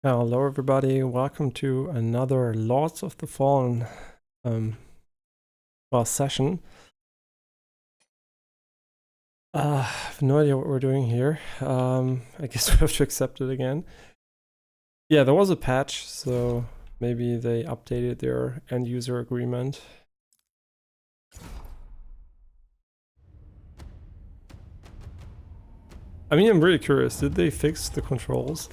Hello everybody, welcome to another Lords of the Fallen session. I have no idea what we're doing here. I guess we have to accept it again. Yeah, there was a patch, so maybe they updated their end user agreement. I mean, I'm really curious, did they fix the controls?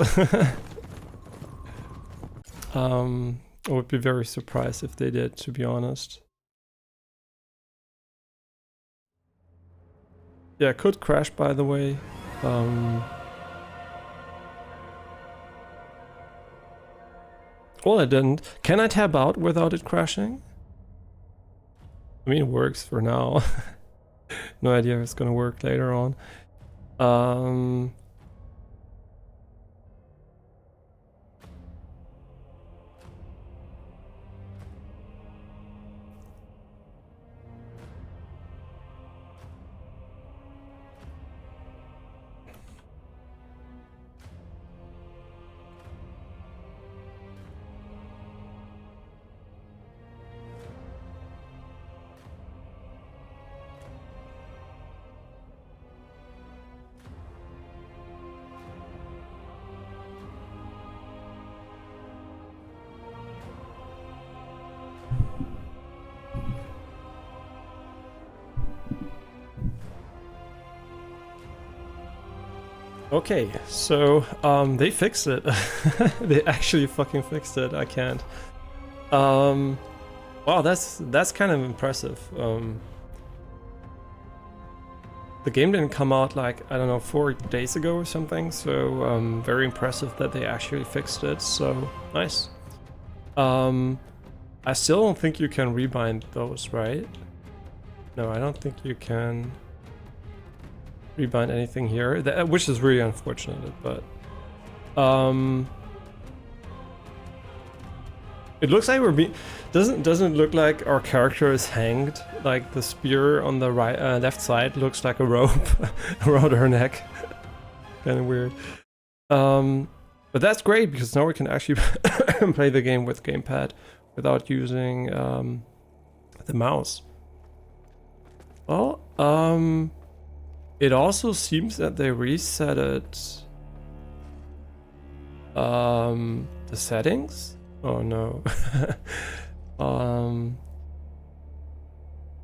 I would be very surprised if they did, to be honest. Yeah, it could crash, by the way. Well, I didn't. Can I tab out without it crashing? I mean, it works for now. No idea if it's gonna work later on. Okay, so they fixed it. They actually fucking fixed it. I can't. Wow, that's kind of impressive. The game didn't come out like, I don't know, 4 days ago or something, so very impressive that they actually fixed it, so nice. I still don't think you can rebind those, right? No, I don't think you can rebind anything here, which is really unfortunate, but it looks like we're being doesn't it look like our character is hanged, like the spear on the right left side looks like a rope around her neck. Kind of weird, but that's great because now we can actually play the game with gamepad without using the mouse. Well, it also seems that they reset it. The settings? Oh no.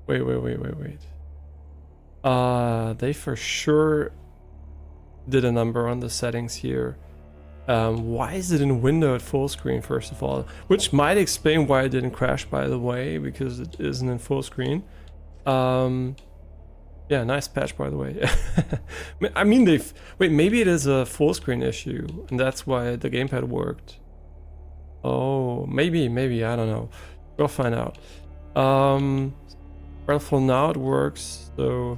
Wait. They for sure did a number on the settings here. Why is it in window at full screen, first of all? Which might explain why it didn't crash, by the way, because it isn't in full screen. Yeah, nice patch, by the way. I mean, wait, maybe it is a full screen issue, and that's why the gamepad worked. Oh, maybe, I don't know. We'll find out. Well, for now it works, so...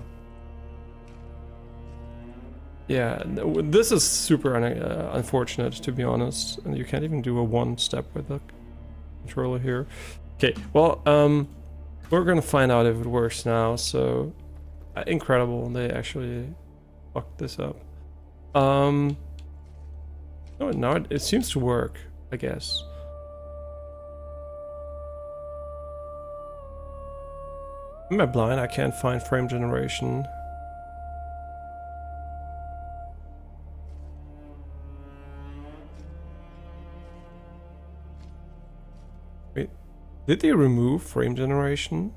Yeah, this is super unfortunate, to be honest. And you can't even do a one-step with the controller here. Okay, well, we're gonna find out if it works now, so... incredible, they actually fucked this up. Oh, now it seems to work, I guess. Am I blind? I can't find frame generation. Wait, did they remove frame generation?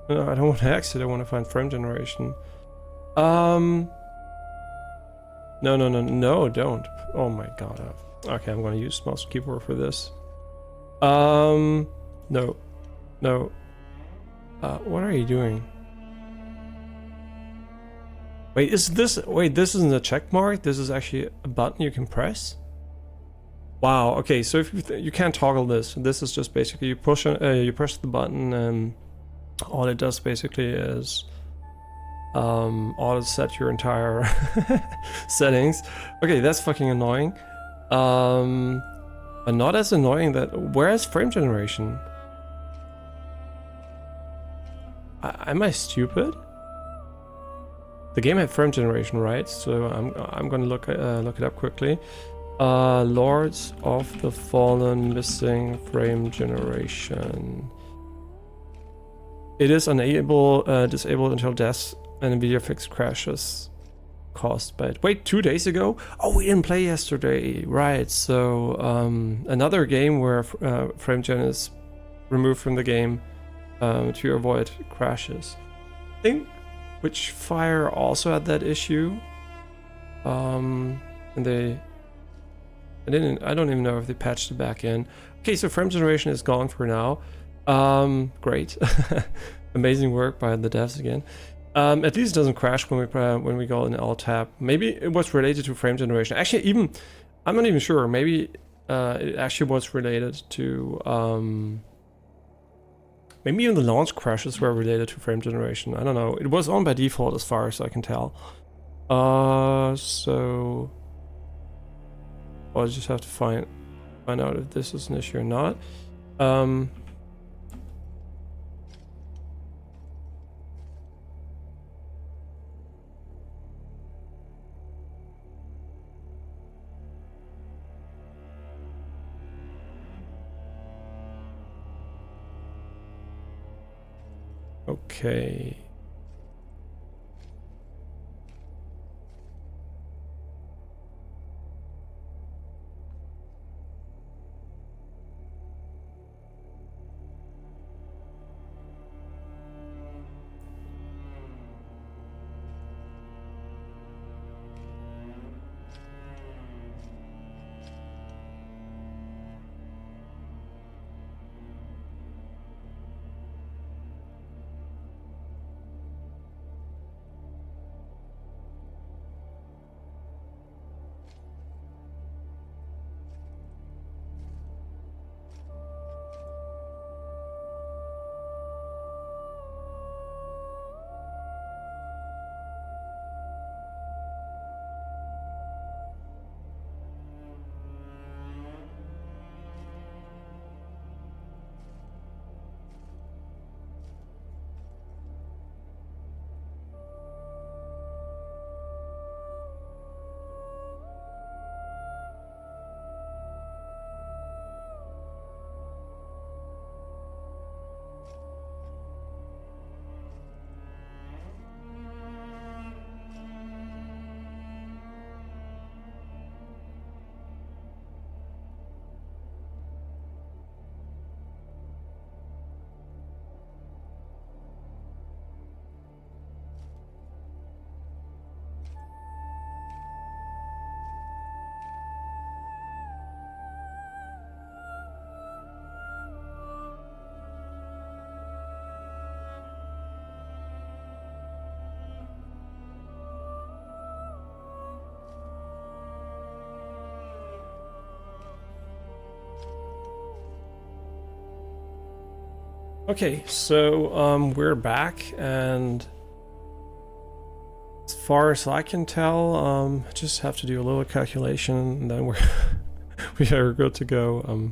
No, I don't want to exit, I want to find frame generation. No, don't. Oh my god. Okay, I'm gonna use mouse keyboard for this. No. What are you doing? Wait, this isn't a check mark? This is actually a button you can press? Wow, okay, so if you can't toggle this. This is just basically you press the button and all it does basically is auto set your entire settings. Okay, that's fucking annoying. But not as annoying that... Where's frame generation? Am I stupid? The game had frame generation, right? So I'm gonna look it up quickly. Lords of the Fallen missing frame generation. It is disabled until death and NVIDIA fixed crashes caused by it. Wait, 2 days ago? Oh, we didn't play yesterday. Right, so another game where frame gen is removed from the game to avoid crashes. I think Witchfire also had that issue. And I don't even know if they patched it back in. Okay, so frame generation is gone for now. Great. Amazing work by the devs again. At least it doesn't crash when we go in alt tab. Maybe it was related to frame generation. Actually, I'm not even sure. Maybe it actually was related to maybe even the launch crashes were related to frame generation. I don't know. It was on by default as far as I can tell. So I'll just have to find out if this is an issue or not. Okay. Okay, so we're back, and as far as I can tell, I just have to do a little calculation, and then we are good to go.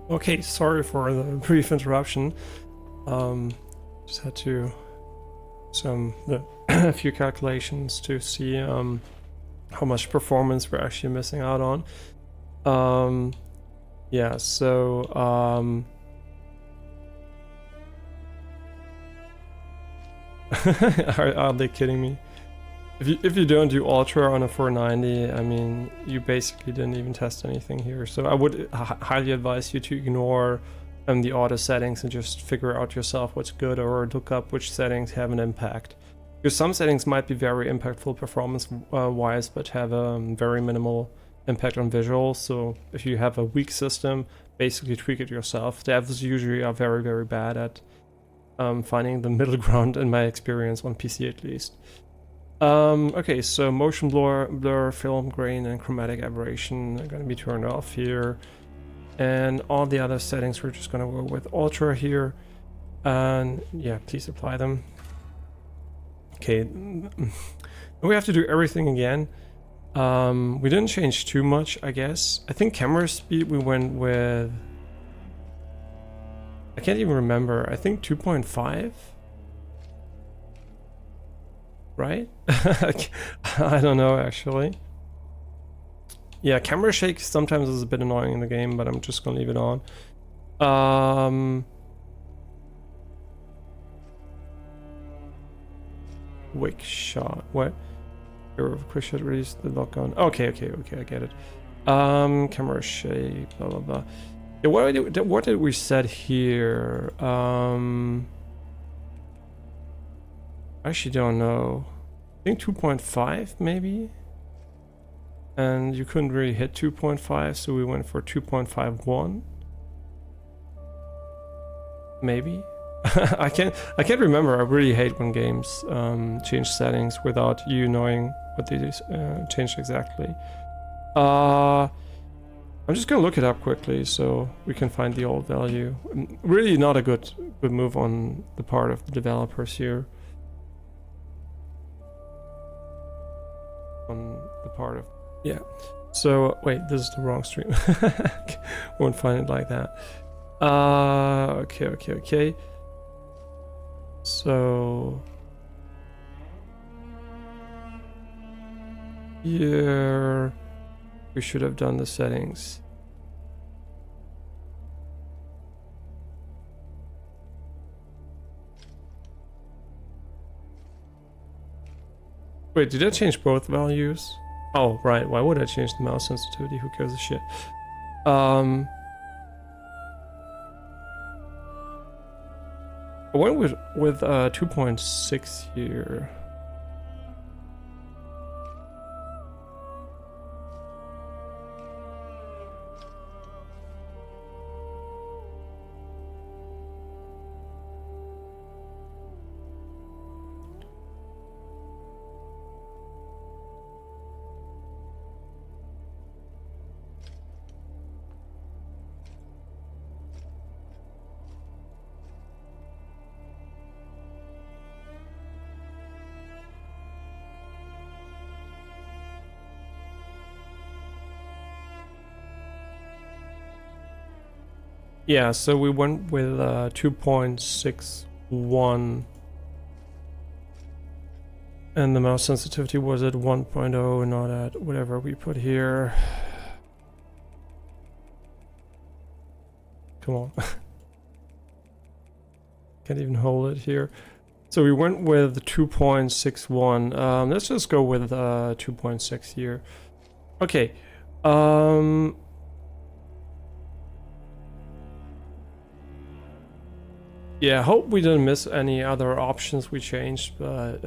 Okay, sorry for the brief interruption. Just had to a few calculations to see how much performance we're actually missing out on. Yeah, so are they kidding me? If you don't do Ultra on a 490, I mean, you basically didn't even test anything here. So I would highly advise you to ignore the auto settings and just figure out yourself what's good, or look up which settings have an impact. Because some settings might be very impactful performance-wise, but have a very minimal impact on visuals. So if you have a weak system, basically tweak it yourself. Devs usually are very, very bad at finding the middle ground, in my experience, on PC at least. Okay, so motion blur, film grain, and chromatic aberration are going to be turned off here. And all the other settings, we're just going to go with Ultra here. And yeah, please apply them. Okay, we have to do everything again. We didn't change too much, I guess. I think camera speed we went with... I can't even remember. I think 2.5? Right? I don't know, actually. Yeah, camera shake sometimes is a bit annoying in the game, but I'm just gonna leave it on. Quick shot. What? Quick shot release the lock on. Okay, I get it. Camera shake, blah blah blah. Yeah, what did we set here? I actually don't know. I think 2.5 maybe? And you couldn't really hit 2.5, so we went for 2.51. Maybe? I can't remember. I really hate when games change settings without you knowing what they changed exactly. I'm just gonna look it up quickly so we can find the old value. Really not a good move on the part of the developers here. On the part of... Yeah. So, wait, this is the wrong stream. Won't find it like that. Okay. So... here... we should have done the settings. Wait, did I change both values? Oh, right. Why would I change the mouse sensitivity? Who gives a shit? I went with 2.6 here. Yeah, so we went with 2.61, and the mouse sensitivity was at 1.0, not at whatever we put here. Come on. Can't even hold it here. So we went with 2.61. Let's just go with 2.6 here. Okay. Yeah, I hope we didn't miss any other options we changed, but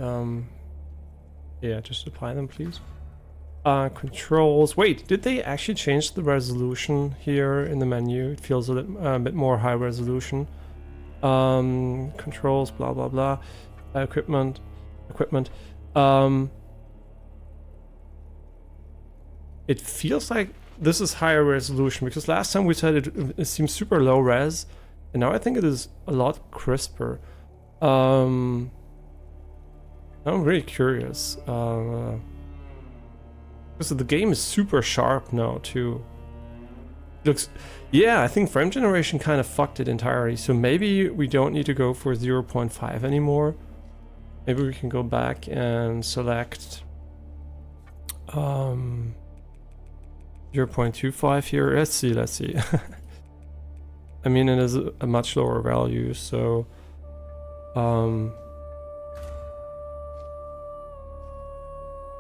yeah, just apply them, please. Controls. Wait, did they actually change the resolution here in the menu? It feels a bit more high resolution. Controls, blah blah blah. Equipment. It feels like this is higher resolution, because last time we said it seems super low res. And now I think it is a lot crisper. I'm really curious. Because the game is super sharp now too. Looks, yeah, I think frame generation kind of fucked it entirely. So maybe we don't need to go for 0.5 anymore. Maybe we can go back and select 0.25 here. Let's see. I mean, it is a much lower value, so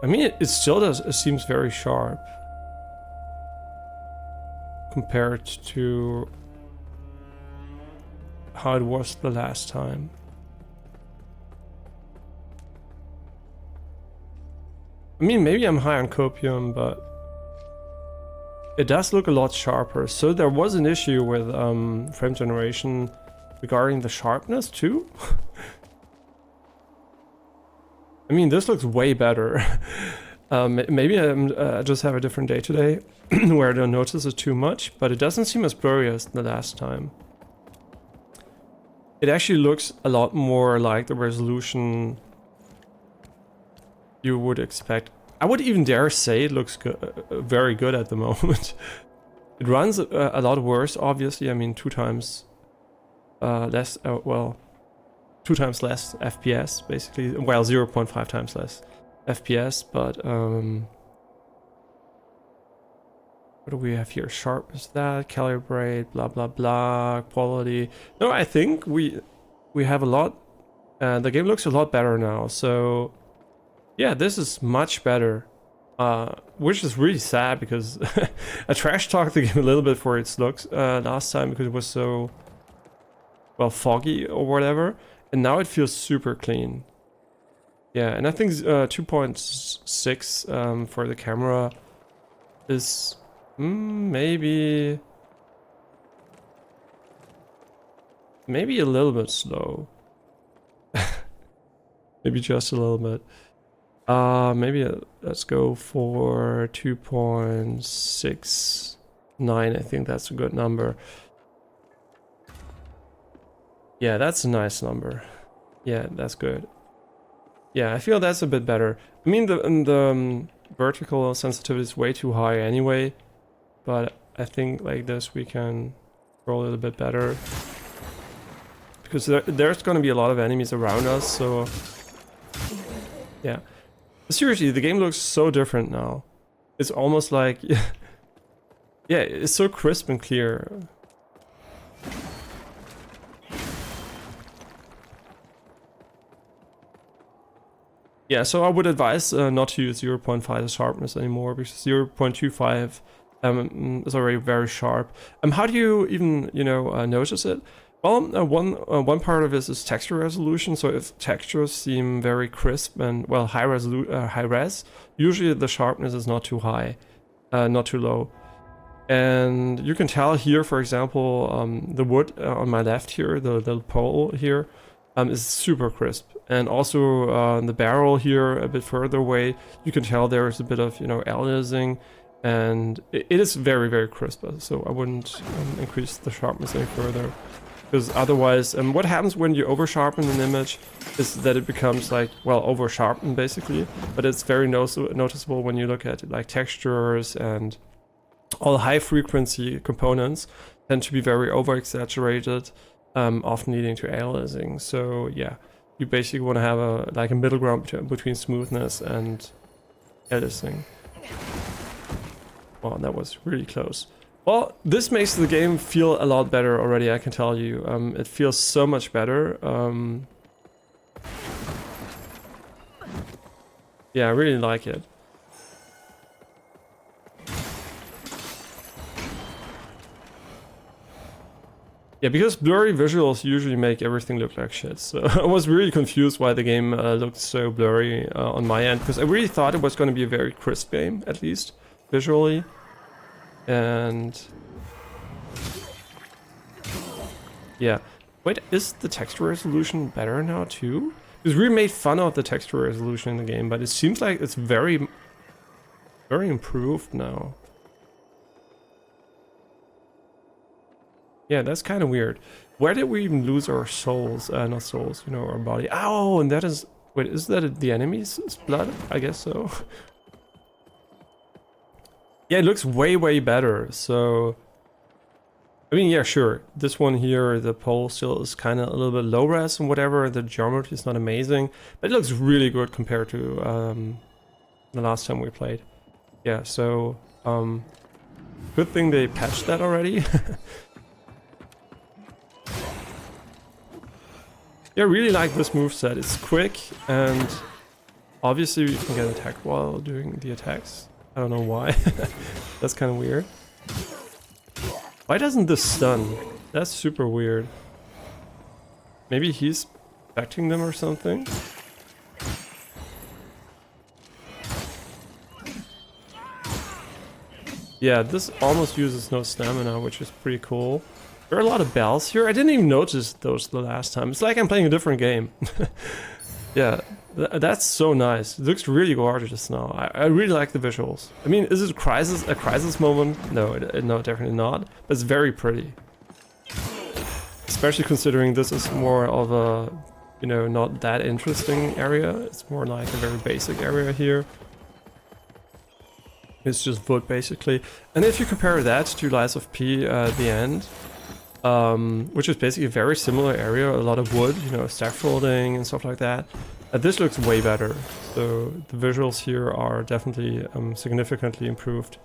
I mean, it still does. It seems very sharp compared to how it was the last time. I mean, maybe I'm high on copium, but it does look a lot sharper. So there was an issue with frame generation regarding the sharpness too. I mean, this looks way better. Maybe I just have a different day today where I don't notice it too much, but it doesn't seem as blurry as the last time. It actually looks a lot more like the resolution you would expect. I would even dare say it looks very good at the moment. It runs a lot worse, obviously. I mean, 2 times less, well, 2 times less FPS, basically. Well, 0.5 times less FPS, but what do we have here? Sharp is that, calibrate, blah blah blah, quality. No, I think we have a lot. The game looks a lot better now, so yeah, this is much better. Which is really sad because I trash talked the game a little bit for its looks last time because it was so, well, foggy or whatever, and now it feels super clean. Yeah, and I think 2.6 for the camera is maybe a little bit slow. Maybe just a little bit. Maybe let's go for 2.69. I think that's a good number. Yeah, that's a nice number. Yeah, that's good. Yeah, I feel that's a bit better. I mean, the vertical sensitivity is way too high anyway, but I think like this we can roll it a bit better. Because there's going to be a lot of enemies around us, so yeah. Seriously, the game looks so different now. It's almost like, yeah, it's so crisp and clear. Yeah, so I would advise not to use 0.5 as sharpness anymore, because 0.25 is already very sharp. How do you even, notice it? Well, one part of this is texture resolution. So if textures seem very crisp and, well, high res, usually the sharpness is not too high, not too low. And you can tell here, for example, the wood on my left here, the little pole here, is super crisp. And also the barrel here a bit further away, you can tell there is a bit of, aliasing, and it is very, very crisp. So I wouldn't increase the sharpness any further. Because otherwise, what happens when you over sharpen an image is that it becomes like, well, over sharpened basically, but it's very noticeable when you look at like textures, and all high frequency components tend to be very over exaggerated, often leading to aliasing. So yeah, you basically want to have a middle ground between smoothness and aliasing. Well, that was really close. Well, this makes the game feel a lot better already, I can tell you. It feels so much better. Yeah, I really like it. Yeah, because blurry visuals usually make everything look like shit. So I was really confused why the game looked so blurry on my end, because I really thought it was going to be a very crisp game, at least visually. And yeah, wait, is the texture resolution better now too? Because we made fun of the texture resolution in the game, but it seems like it's very, very improved now. Yeah, that's kind of weird. Where did we even lose our souls? Not souls, our body. Oh, and that is, wait, is that the enemy's blood? I guess so. Yeah, it looks way, way better. So I mean, yeah, sure. This one here, the pole still is kind of a little bit low res and whatever. The geometry is not amazing, but it looks really good compared to the last time we played. Yeah, so good thing they patched that already. Yeah, I really like this moveset. It's quick and obviously you can get attacked while doing the attacks. I don't know why. That's kind of weird. Why doesn't this stun? That's super weird. Maybe he's affecting them or something? Yeah, this almost uses no stamina, which is pretty cool. There are a lot of bells here. I didn't even notice those the last time. It's like I'm playing a different game. Yeah, that's so nice. It looks really gorgeous now. I really like the visuals. I mean, is it a crisis moment? No, no, definitely not. But it's very pretty. Especially considering this is more of a, you know, not that interesting area. It's more like a very basic area here. It's just wood basically. And if you compare that to Lies of P at the end, which is basically a very similar area, a lot of wood, you know, scaffolding and stuff like that. This looks way better. So the visuals here are definitely significantly improved.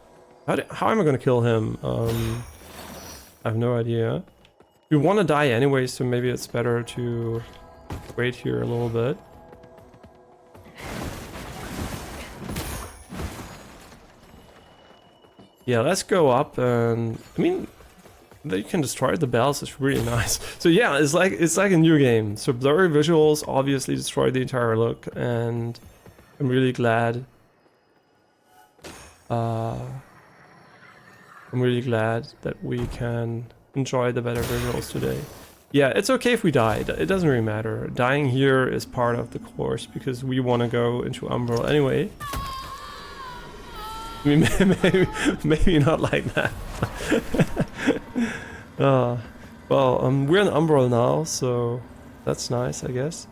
How am I going to kill him? I have no idea. We want to die anyway, so maybe it's better to wait here a little bit. Yeah, let's go up and I mean they can destroy the bells. It's really nice. So yeah, it's like a new game. So blurry visuals obviously destroy the entire look, and I'm really glad. I'm really glad that we can enjoy the better visuals today. Yeah, it's okay if we die. It doesn't really matter. Dying here is part of the course because we want to go into Umbral anyway. I mean, maybe not like that. Well, we're in Umbral now, so that's nice, I guess.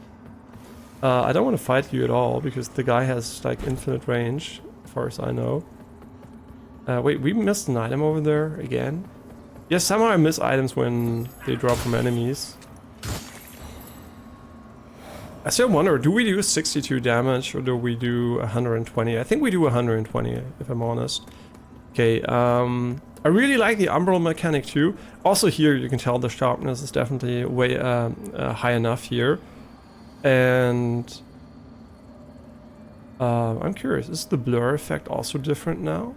I don't want to fight you at all because the guy has like infinite range, as far as I know. Wait, we missed an item over there again. Yes, somehow I miss items when they drop from enemies. I still wonder, do we do 62 damage or do we do 120? I think we do 120, if I'm honest. Okay, I really like the Umbral mechanic too. Also here you can tell the sharpness is definitely way high enough here. And I'm curious, is the blur effect also different now?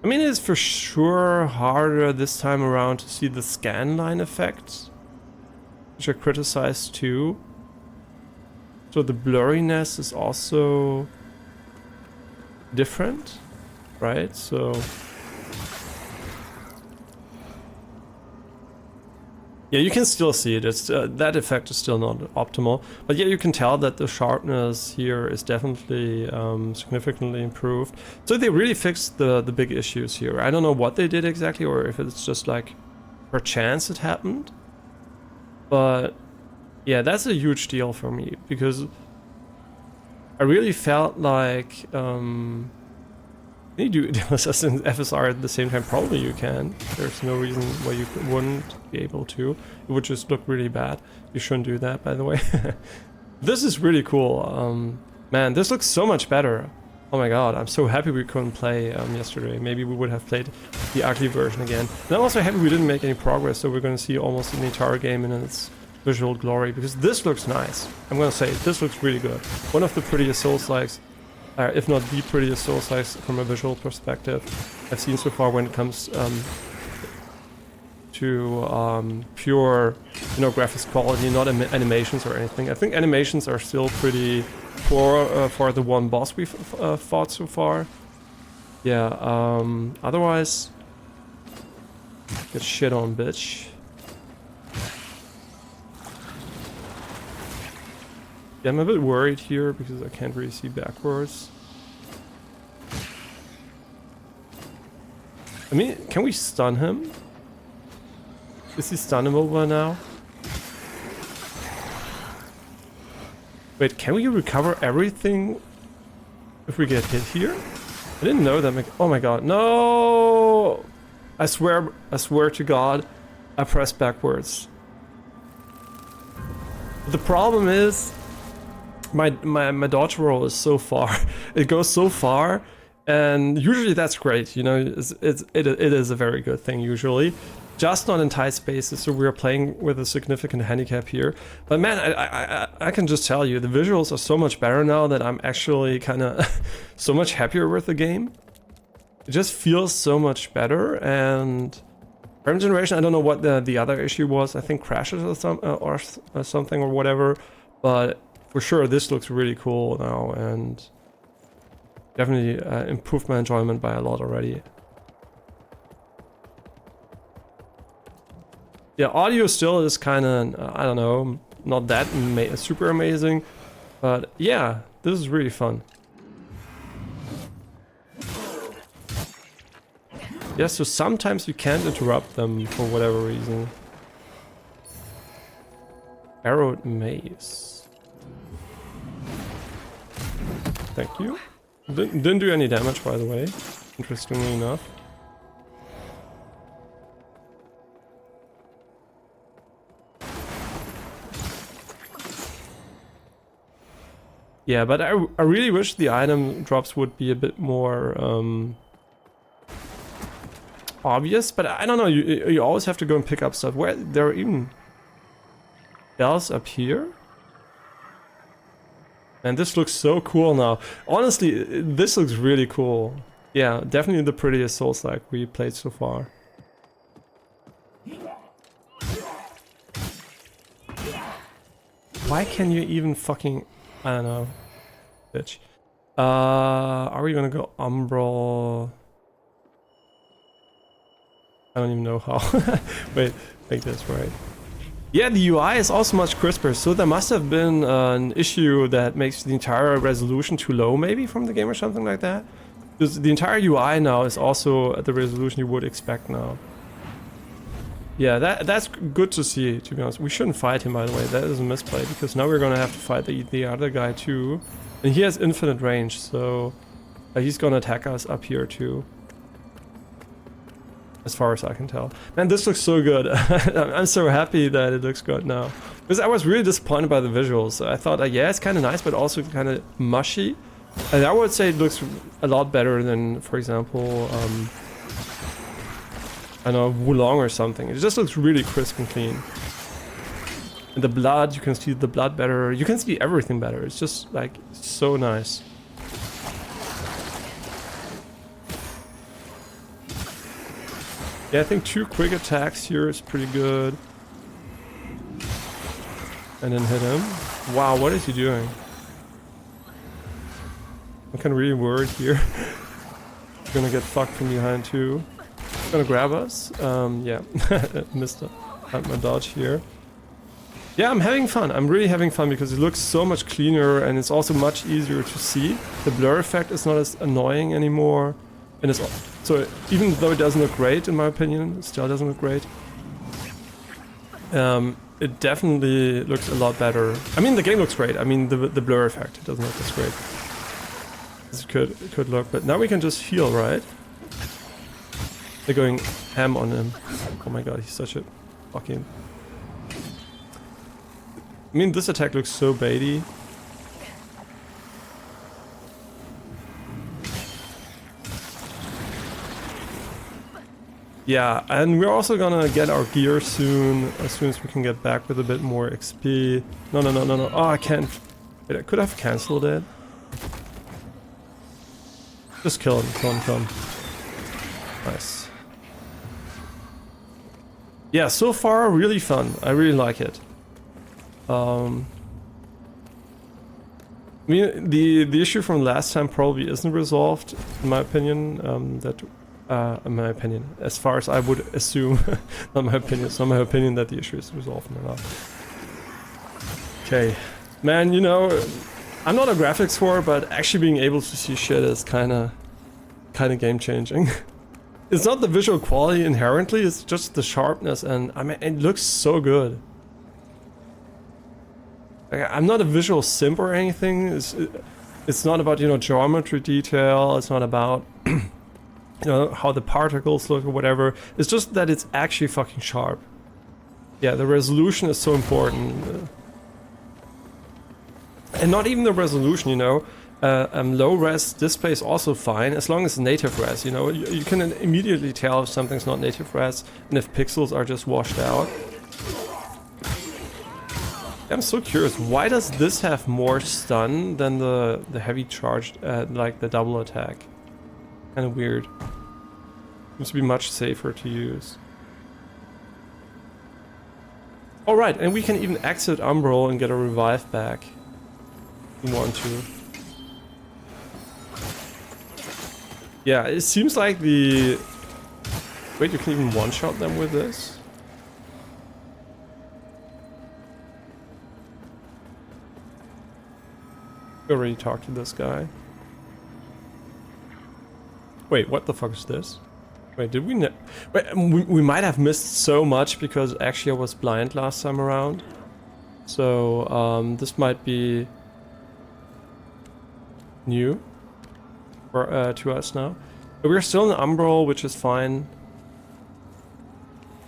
I mean, it's for sure harder this time around to see the scan line effect, which I criticized too. So the blurriness is also different, right? So yeah, you can still see it. It's that effect is still not optimal, but yeah, you can tell that the sharpness here is definitely significantly improved. So they really fixed the big issues here. I don't know what they did exactly, or if it's just like per chance it happened. But yeah, that's a huge deal for me because I really felt like can you do DLSS and FSR at the same time? Probably you can. There's no reason why you wouldn't be able to. It would just look really bad. You shouldn't do that, by the way. This is really cool. Man, this looks so much better. Oh my god, I'm so happy we couldn't play yesterday. Maybe we would have played the ugly version again. And I'm also happy we didn't make any progress, so we're going to see almost an entire game in its visual glory, because this looks nice. I'm going to say, this looks really good. One of the prettiest Souls-likes, if not the prettiest Souls-likes from a visual perspective I've seen so far when it comes to pure, you know, graphics quality, not animations or anything. I think animations are still pretty poor for the one boss we've fought so far. Yeah, otherwise, get shit on, bitch. Yeah, I'm a bit worried here because I can't really see backwards. I mean, can we stun him? Is he stunnable by now? Wait, can we recover everything if we get hit here? I didn't know that. Oh my god, no! I swear to God, I pressed backwards. The problem is, my dodge roll is so far. It goes so far, and usually that's great. You know, it is a very good thing usually. Just not in tight spaces, so we're playing with a significant handicap here. But man, I can just tell you, the visuals are so much better now that I'm actually kind of so much happier with the game. It just feels so much better, and frame generation, I don't know what the other issue was. I think crashes or something or whatever, but for sure this looks really cool now, and definitely improved my enjoyment by a lot already. Yeah, audio still is kind of, I don't know, not that super amazing, but yeah, this is really fun. Yeah, so sometimes you can't interrupt them for whatever reason. Arrowed maze. Thank you. Didn't do any damage, by the way, interestingly enough. Yeah, but I really wish the item drops would be a bit more obvious, but I don't know, you always have to go and pick up stuff. Where there are even bells up here? And this looks so cool now. Honestly, this looks really cool. Yeah, definitely the prettiest Souls-like we played so far. Why can you even fucking... I don't know. Bitch. Are we gonna go Umbral? I don't even know how. Wait, like this, right? Yeah, the UI is also much crisper, so there must have been an issue that makes the entire resolution too low, maybe, from the game or something like that. Because the entire UI now is also at the resolution you would expect now. Yeah, that's good to see, to be honest. We shouldn't fight him, by the way. That is a misplay, because now we're gonna have to fight the other guy too. And he has infinite range, so he's gonna attack us up here too. As far as I can tell. Man, this looks so good. I'm so happy that it looks good now. Because I was really disappointed by the visuals. I thought, yeah, it's kind of nice, but also kind of mushy. And I would say it looks a lot better than, for example, I don't know, Wulong or something. It just looks really crisp and clean. And the blood, you can see the blood better. You can see everything better. It's just like so nice. Yeah, I think 2 quick attacks here is pretty good. And then hit him. Wow, what is he doing? I'm kind of really worried here. He's gonna get fucked from behind too. He's gonna grab us. Yeah, missed my dodge here. Yeah, I'm having fun. I'm really having fun because it looks so much cleaner and it's also much easier to see. The blur effect is not as annoying anymore. And it's so even though it doesn't look great, in my opinion, it still doesn't look great. It definitely looks a lot better. I mean, the game looks great. I mean, the blur effect, it doesn't look as great as it could look. But now we can just heal, right? They're going ham on him. Oh my god, he's such a fucking... I mean, this attack looks so baity. Yeah, and we're also gonna get our gear soon, as we can get back with a bit more XP. No. Oh, I can't. Wait, I could have cancelled it. Just kill him, kill him. Nice. Yeah, so far, really fun. I really like it. I mean, the issue from last time probably isn't resolved, in my opinion. In my opinion, as far as I would assume, not my opinion. It's not my opinion that the issue is resolved or not. Okay, man, you know, I'm not a graphics whore, but actually being able to see shit is kind of game changing. It's not the visual quality inherently; it's just the sharpness, and I mean, it looks so good. Like, I'm not a visual simp or anything. It's not about, you know, geometry detail. It's not about, you know, how the particles look or whatever. It's just that it's actually fucking sharp. Yeah, the resolution is so important. And not even the resolution, you know. Low res display is also fine as long as it's native res, you know. You can immediately tell if something's not native res and if pixels are just washed out. I'm so curious, why does this have more stun than the heavy charged, like the double attack? Kind of weird. Seems to be much safer to use. Alright, and we can even exit Umbral and get a revive back. If we want to. Yeah, it seems like the... Wait, you can even one-shot them with this? We already talked to this guy. Wait, what the fuck is this? Wait, did we Wait, we might have missed so much because actually I was blind last time around. So, this might be new for, to us now. But we're still in Umbral, which is fine.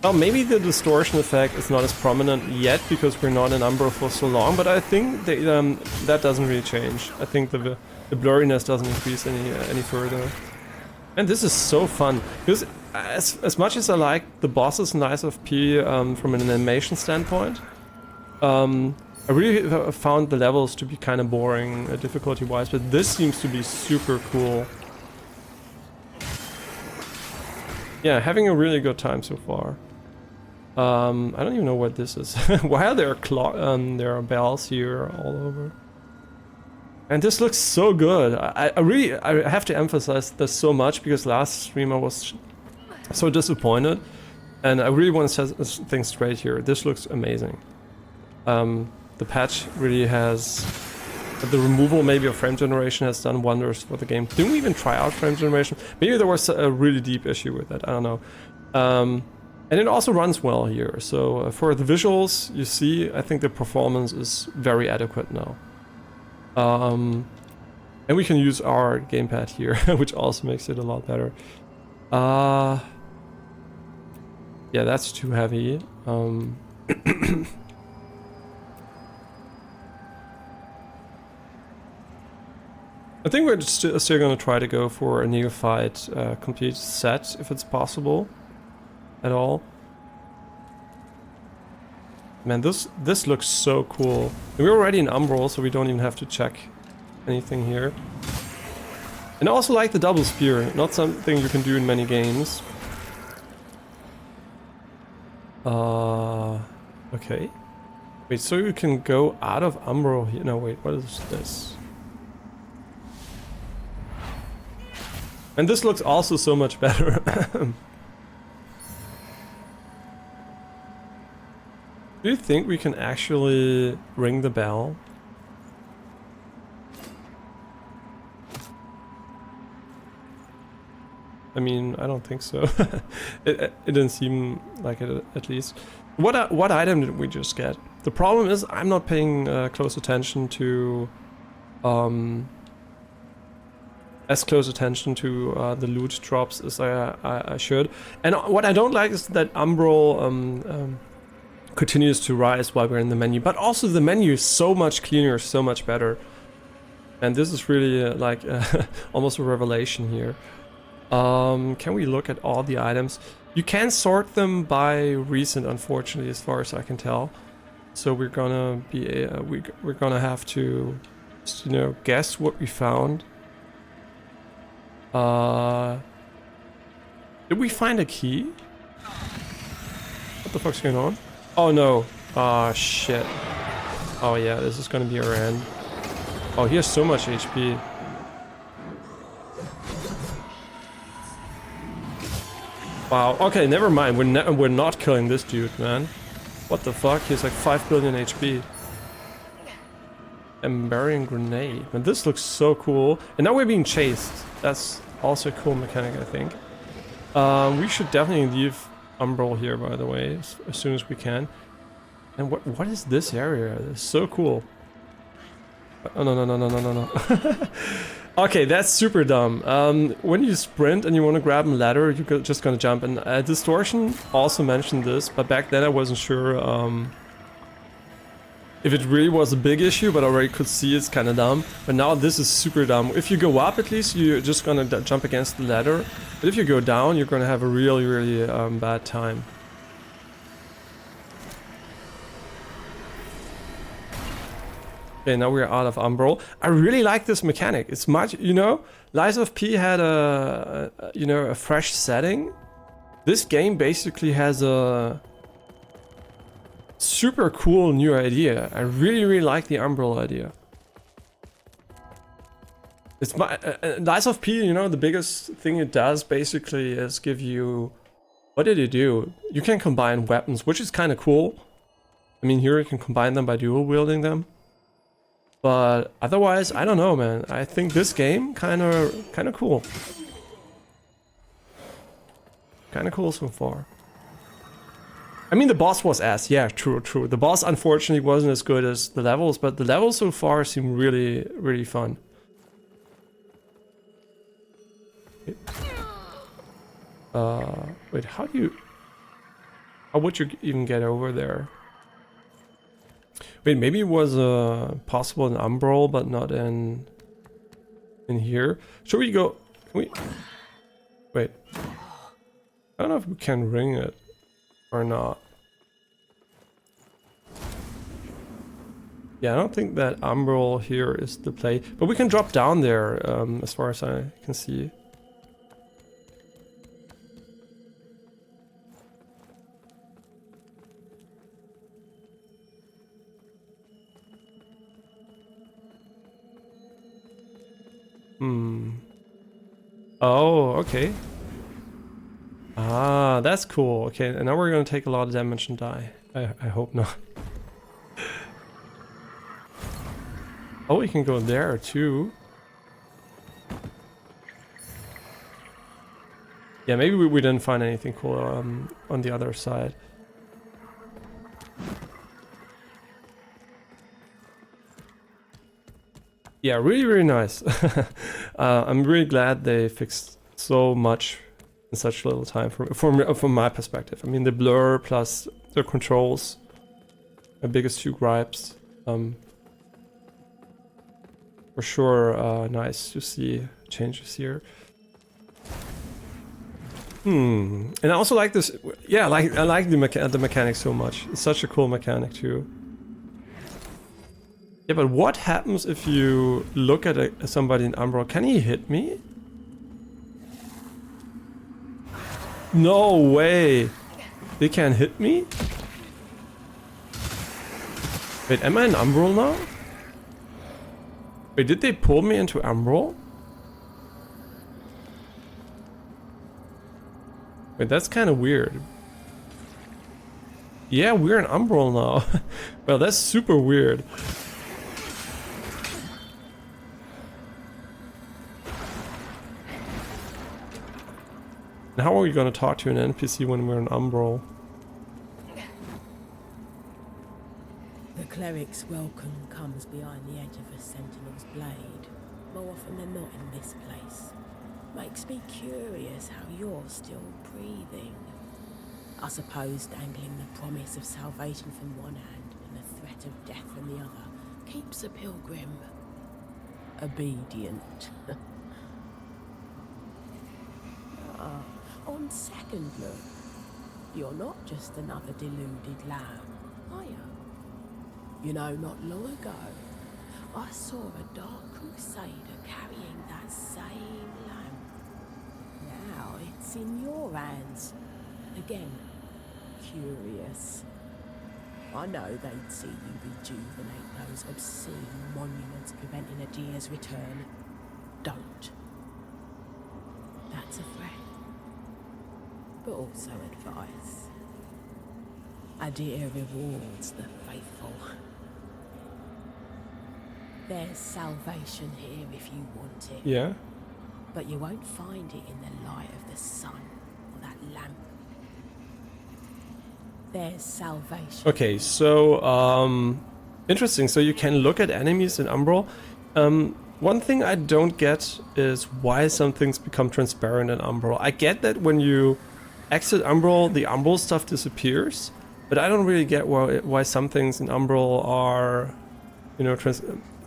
Oh, maybe the distortion effect is not as prominent yet because we're not in Umbral for so long, but I think that doesn't really change. I think the blurriness doesn't increase any further. And this is so fun, because as much as I like the bosses in Lies of P from an animation standpoint, I really found the levels to be kind of boring difficulty-wise, but this seems to be super cool. Yeah, having a really good time so far. I don't even know what this is. Why are there there are bells here all over? And this looks so good. I have to emphasize this so much because last stream I was so disappointed, and I really want to set things straight here. This looks amazing. The patch really has... The removal maybe of frame generation has done wonders for the game. Didn't we even try out frame generation? Maybe there was a really deep issue with it, I don't know. And it also runs well here, so for the visuals, you see, I think the performance is very adequate now. And we can use our gamepad here, which also makes it a lot better. Yeah, that's too heavy. I think we're still going to try to go for a Neophyte complete set, if it's possible at all. Man, this looks so cool. And we're already in Umbral, so we don't even have to check anything here. And I also like the double spear, not something you can do in many games. Okay. Wait, so you can go out of Umbral here? No, wait, what is this? And this looks also so much better. Do you think we can actually ring the bell? I mean, I don't think so. It didn't seem like it, at least. What item did we just get? The problem is I'm not paying close attention to... as close attention to the loot drops as I should. And what I don't like is that Umbral continues to rise while we're in the menu, but also the menu is so much cleaner, so much better. And this is really like almost a revelation here. Can we look at all the items? You can sort them by recent, unfortunately, as far as I can tell. So we're gonna be we're gonna have to, you know, guess what we found. Did we find a key? What the fuck's going on? Oh no. Ah, shit. Oh yeah, this is gonna be our end. Oh, he has so much HP. Wow, okay, never mind. We're not killing this dude, man. What the fuck? He has like 5 billion HP. Burying grenade. Man, this looks so cool. And now we're being chased. That's also a cool mechanic, I think. We should definitely leave Umbral here, by the way, as soon as we can. And what is this area? It's so cool. Oh, no, no, no, no, no, no, no. Okay, that's super dumb. When you sprint and you want to grab a ladder, you're just gonna jump. And Distortion also mentioned this, but back then I wasn't sure if it really was a big issue, but I already could see it's kind of dumb. But now this is super dumb. If you go up, at least you're just gonna jump against the ladder. But if you go down, you're gonna have a really, really bad time. Okay, now we're out of Umbral. I really like this mechanic. It's much, you know, Lies of P had a you know, a fresh setting. This game basically has a super cool new idea. I really, really like the Umbral idea. It's my Lies of P, you know, the biggest thing it does basically is give you, what did it do? You can combine weapons, which is kind of cool. I mean, here you can combine them by dual wielding them. But otherwise, I don't know, man. I think this game kind of cool. Kind of cool so far. I mean, the boss was ass. Yeah, true, true. The boss unfortunately wasn't as good as the levels, but the levels so far seem really, really fun. Wait, how would you even get over there? Wait, maybe it was possible in Umbral, but not in here. Should we go? Can we? Wait. I don't know if we can ring it or not. Yeah, I don't think that Umbral here is the play, but we can drop down there as far as I can see. Oh, okay. Ah, that's cool. Okay, and now we're gonna take a lot of damage and die. I hope not. Oh, we can go there too. Yeah, maybe we didn't find anything cool on the other side. Yeah, really, really nice. I'm really glad they fixed so much in such little time from my perspective. I mean, the blur plus the controls, my biggest two gripes. For sure, nice to see changes here. And I also like this. Yeah, I like the mechanic so much. It's such a cool mechanic too. Yeah, but what happens if you look at somebody in Umbral? Can he hit me? No way! They can't hit me? Wait, am I in Umbral now? Wait, did they pull me into Umbral? Wait, that's kind of weird. Yeah, we're in Umbral now. Well, that's super weird. And how are we going to talk to an NPC when we're in Umbral? The cleric's welcome comes behind the edge of a sentinel's blade. More often than not in this place. Makes me curious how you're still breathing. I suppose dangling the promise of salvation from one hand and the threat of death from the other keeps a pilgrim obedient. On second look, you're not just another deluded lamb, are you? You know, not long ago, I saw a dark crusader carrying that same lamp. Now it's in your hands. Again, curious. I know they'd see you rejuvenate those obscene monuments preventing a deer's return. Don't. That's a threat. But also advice. A deer rewards the faithful. There's salvation here if you want it. Yeah? But you won't find it in the light of the sun or that lamp. There's salvation. Okay, so Interesting, so you can look at enemies in Umbral. One thing I don't get is why some things become transparent in Umbral. I get that when you exit Umbral, the Umbral stuff disappears, but I don't really get why some things in Umbral are, you know,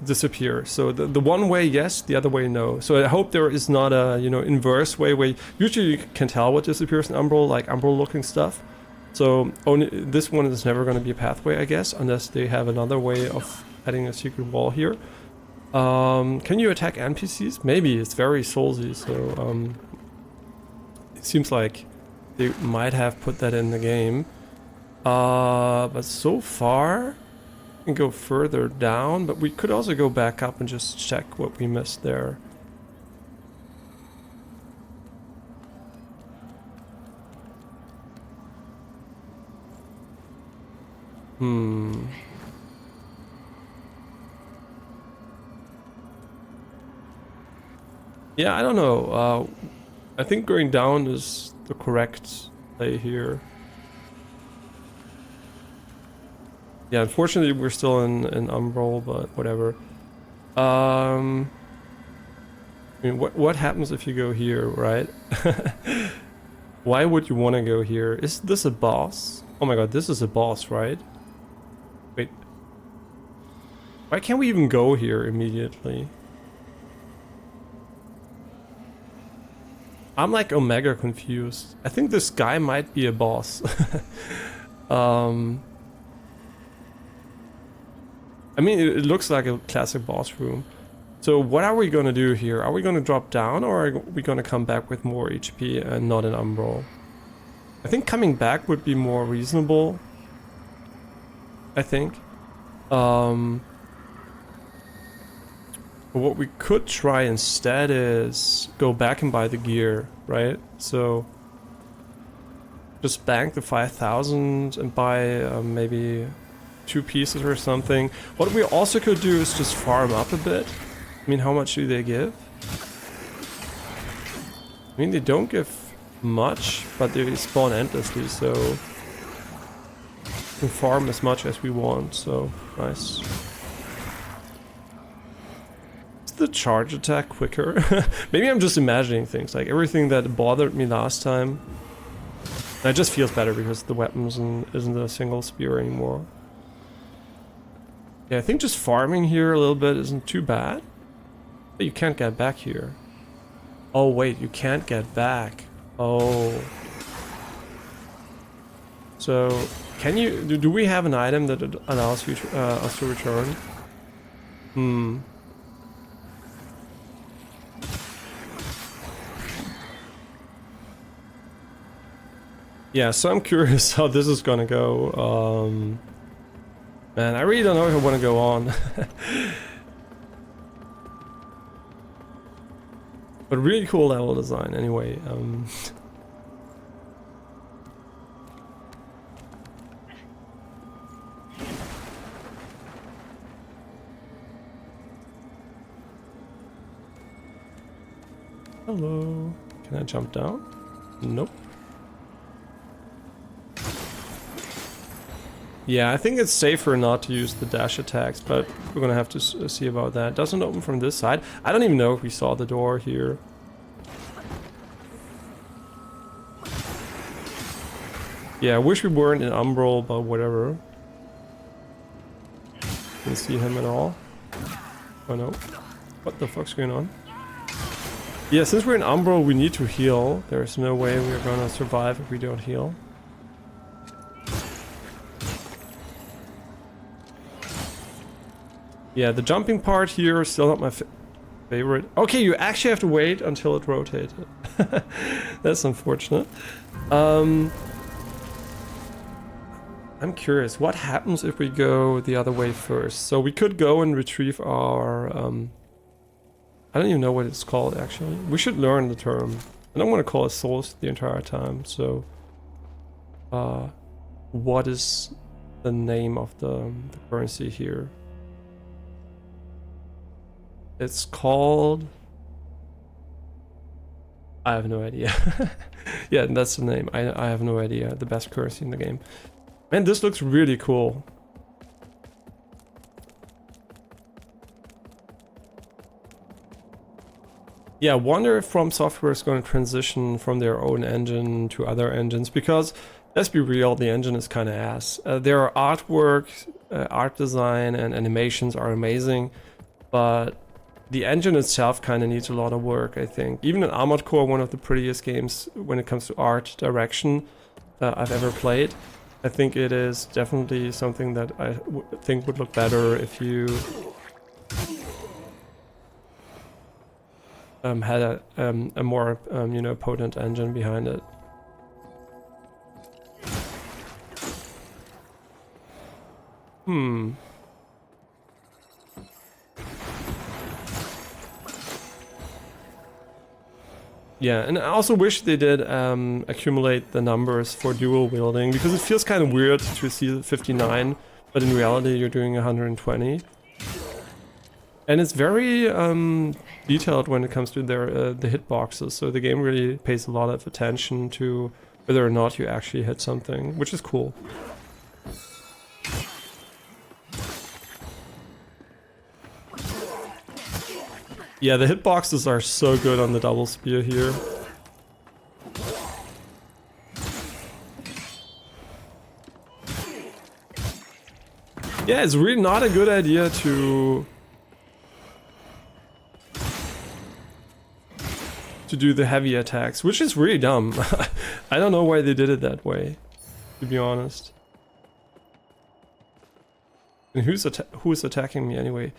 disappear. So the one way, yes, the other way, no. So I hope there is not a, you know, inverse way where usually you can tell what disappears in Umbral, like Umbral looking stuff. So only this one is never going to be a pathway, I guess, unless they have another way of adding a secret wall here. Can you attack NPCs? Maybe, it's very Soulsy, so it seems like they might have put that in the game. But so far, we can go further down, but we could also go back up and just check what we missed there. Yeah, I don't know. I think going down is the correct play here. Yeah, unfortunately we're still in Umbral, but whatever. I mean, what happens if you go here, right? Why would you want to go here? Is this a boss? Oh my god, this is a boss, right? Wait. Why can't we even go here immediately? I'm like Omega confused. I think this guy might be a boss. I mean, it looks like a classic boss room. So what are we gonna do here? Are we gonna drop down, or are we gonna come back with more HP and not an Umbral? I think coming back would be more reasonable. I think. But what we could try instead is go back and buy the gear, right? So just bank the 5,000 and buy maybe 2 pieces or something. What we also could do is just farm up a bit. I mean, how much do they give? I mean, they don't give much, but they spawn endlessly, so we can farm as much as we want, so nice. Is the charge attack quicker? Maybe I'm just imagining things, like everything that bothered me last time. It just feels better because the weapon isn't a single spear anymore. Yeah, I think just farming here a little bit isn't too bad. But you can't get back here. Oh wait, you can't get back. Oh. So, can you... Do we have an item that allows you to, us to return? Yeah, so I'm curious how this is gonna go. Man, I really don't know if I want to go on. But really cool level design anyway. Hello. Can I jump down? Nope. Yeah, I think it's safer not to use the dash attacks, but we're gonna have to see about that. Doesn't open from this side. I don't even know if we saw the door here. Yeah, I wish we weren't in Umbral, but whatever. Didn't see him at all. Oh no. What the fuck's going on? Yeah, since we're in Umbral, we need to heal. There's no way we're gonna survive if we don't heal. Yeah, the jumping part here is still not my favorite. Okay, you actually have to wait until it rotated. That's unfortunate. I'm curious, what happens if we go the other way first? So we could go and retrieve our... I don't even know what it's called, actually. We should learn the term. I don't want to call it souls the entire time, so... what is the name of the currency here? It's called... I have no idea. Yeah, that's the name. I have no idea. The best currency in the game. Man, this looks really cool. Yeah, I wonder if From Software is going to transition from their own engine to other engines, because let's be real, the engine is kind of ass. Their artwork, art design, and animations are amazing, but the engine itself kind of needs a lot of work, I think. Even in Armored Core, one of the prettiest games when it comes to art direction I've ever played, I think it is definitely something that I think would look better if you had a more you know, potent engine behind it. Yeah, and I also wish they did accumulate the numbers for dual wielding, because it feels kind of weird to see 59, but in reality you're doing 120. And it's very detailed when it comes to their the hitboxes, so the game really pays a lot of attention to whether or not you actually hit something, which is cool. Yeah, the hitboxes are so good on the double spear here. Yeah, it's really not a good idea to do the heavy attacks, which is really dumb. I don't know why they did it that way, to be honest. And who's attacking me anyway?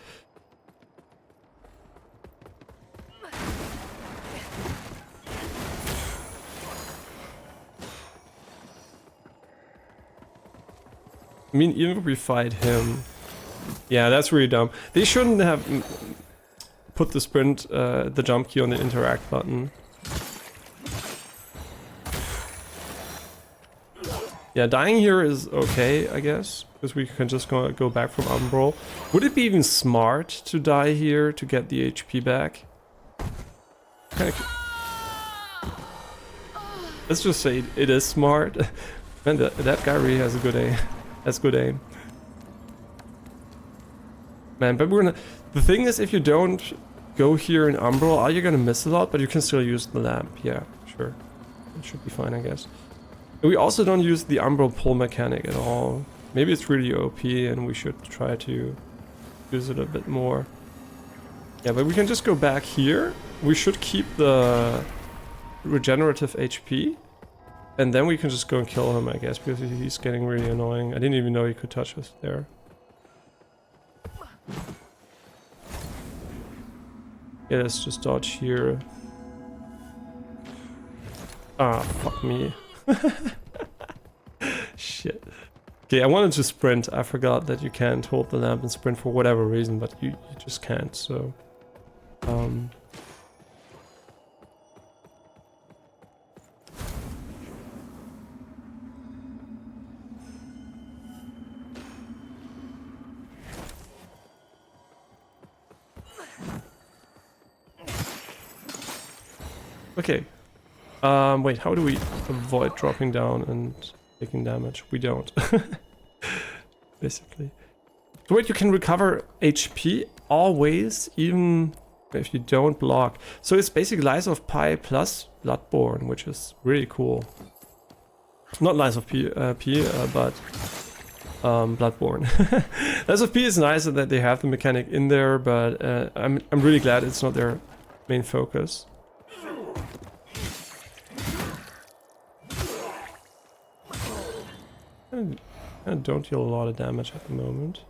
I mean, even if we fight him... Yeah, that's really dumb. They shouldn't have put the sprint, the jump key on the interact button. Yeah, dying here is okay, I guess, because we can just go back from Umbral. Would it be even smart to die here to get the HP back? Let's just say it is smart. Man, that guy really has a good aim. That's good aim. Man, but we're gonna... The thing is, if you don't go here in Umbral, you're gonna miss a lot, but you can still use the lamp. Yeah, sure. It should be fine, I guess. And we also don't use the Umbral pull mechanic at all. Maybe it's really OP and we should try to use it a bit more. Yeah, but we can just go back here. We should keep the regenerative HP. And then we can just go and kill him, I guess, because he's getting really annoying. I didn't even know he could touch us there. Yeah, let's just dodge here. Ah, fuck me. Shit. Okay, I wanted to sprint. I forgot that you can't hold the lamp and sprint for whatever reason, but you just can't, so... Okay. Wait, how do we avoid dropping down and taking damage? We don't. Basically. So wait, you can recover HP always, even if you don't block. So it's basically Lies of Pi plus Bloodborne, which is really cool. Not Lies of P, but Bloodborne. Lies of P is nice that they have the mechanic in there, but I'm really glad it's not their main focus. I don't deal a lot of damage at the moment.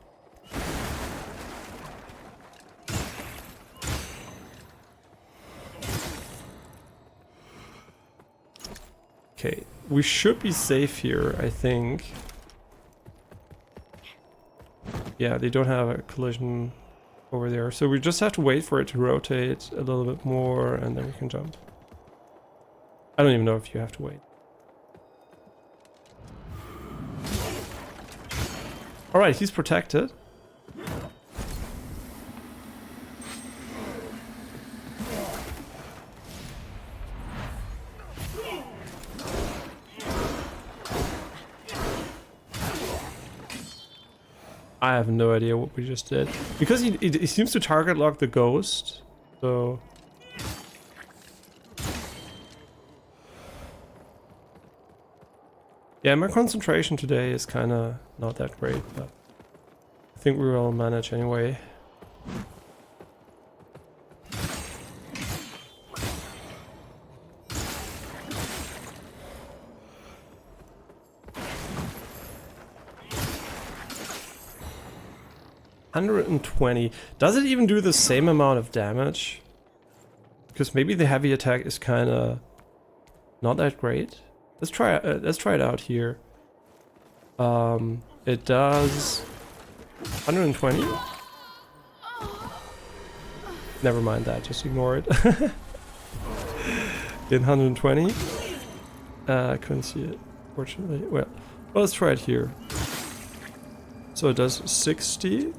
Okay, we should be safe here, I think. Yeah, they don't have a collision over there, so we just have to wait for it to rotate a little bit more and then we can jump. I don't even know if you have to wait. Alright, he's protected. I have no idea what we just did. Because he seems to target lock the ghost, so... Yeah, my concentration today is kind of not that great, but I think we will manage anyway. $120. Does it even do the same amount of damage? Because maybe the heavy attack is kind of not that great. Let's try it out here. It does 120. Never mind that, just ignore it. In 120. I couldn't see it, fortunately. Well, let's try it here. So it does 60,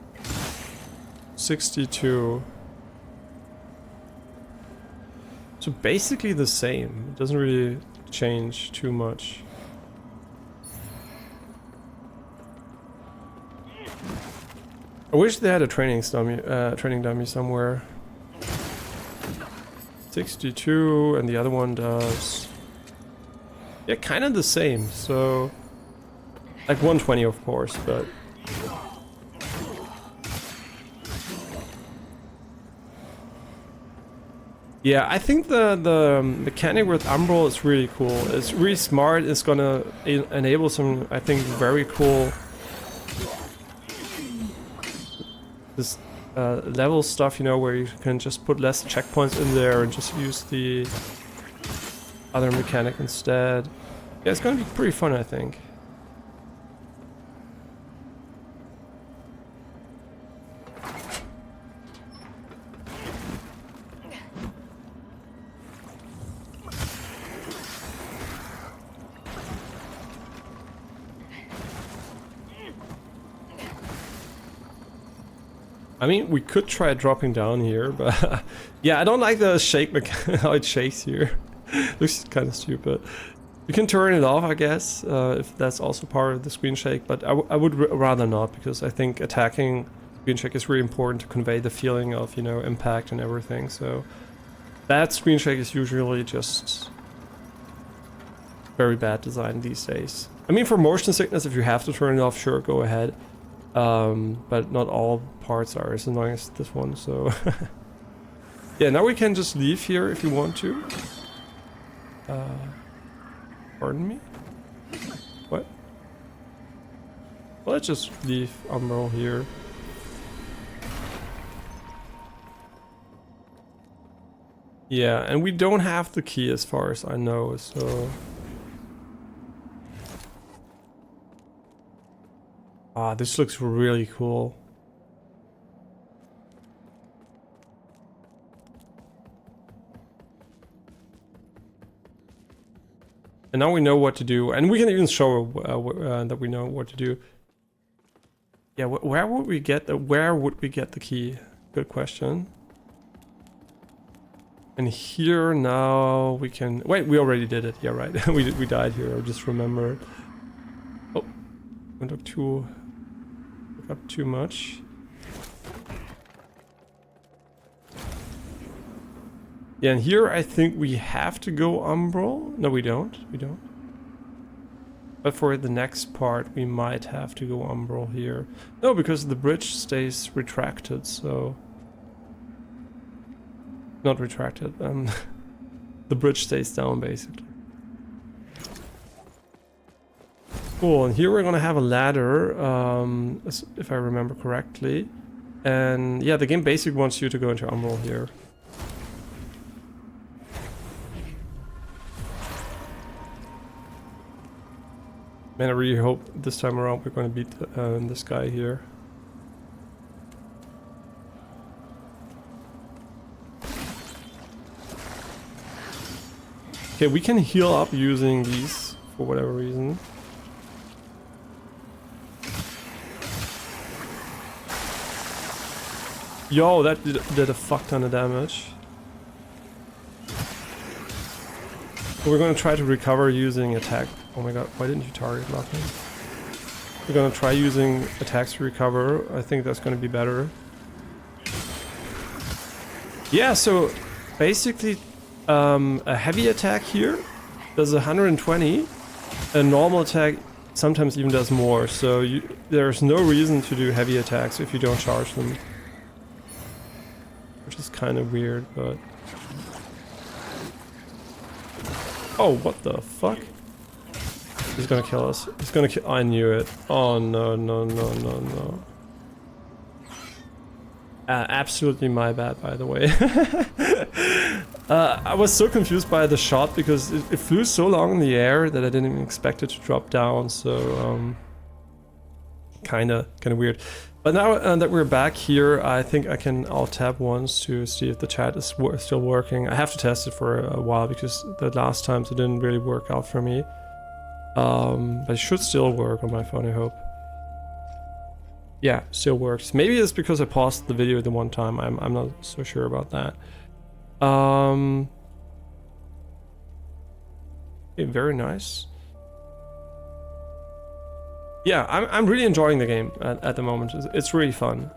62. So basically the same. It doesn't really change too much. I wish they had a training dummy somewhere. 62, and the other one does, yeah, kind of the same. So like 120, of course, but yeah, I think the mechanic with Umbral is really cool. It's really smart. It's gonna enable some, I think, very cool level stuff, you know, where you can just put less checkpoints in there and just use the other mechanic instead. Yeah, it's gonna be pretty fun, I think. I mean, we could try dropping down here, but yeah, I don't like the shake mechanic, how it shakes here. Looks kind of stupid. You can turn it off, I guess, if that's also part of the screen shake, but I would rather not, because I think attacking screen shake is really important to convey the feeling of, you know, impact and everything. So that screen shake is usually just very bad design these days. I mean, for motion sickness, if you have to turn it off, sure, go ahead. But not all parts are as annoying as this one, so yeah, now we can just leave here if you want to. Pardon me? What? Well, let's just leave Umbral here. Yeah, and we don't have the key as far as I know, so... Ah, this looks really cool. And now we know what to do, and we can even show that we know what to do. Yeah, where would we get the key? Good question. And here now we can wait. We already did it. Yeah, right. we died here. I just remembered. Oh, went up too much. Yeah, and here I think we have to go Umbral. No, we don't. We don't. But for the next part, we might have to go Umbral here. No, because the bridge stays retracted, so... Not retracted, the bridge stays down, basically. Cool, and here we're gonna have a ladder, if I remember correctly. And yeah, the game basically wants you to go into Umbral here. Man, I really hope this time around we're gonna beat this guy here. Okay, we can heal up using these for whatever reason. Yo, that did a fuck ton of damage. We're gonna try to recover using attack. Oh my god, why didn't you target lock me? We're gonna try using attacks to recover. I think that's gonna be better. Yeah, so basically a heavy attack here does 120, a normal attack sometimes even does more, so there's no reason to do heavy attacks if you don't charge them. Which is kind of weird, but... Oh, what the fuck? He's gonna kill us. He's gonna kill... I knew it. Oh, no, no, no, no, no. Absolutely my bad, by the way. I was so confused by the shot because it flew so long in the air that I didn't even expect it to drop down, so... Kinda weird. But now that we're back here, I think I can alt-tab once to see if the chat is still working. I have to test it for a while because the last times it didn't really work out for me. But it should still work on my phone, I hope. Yeah, still works. Maybe it's because I paused the video the one time. I'm not so sure about that. Okay, very nice. Yeah, I'm really enjoying the game at the moment. It's really fun.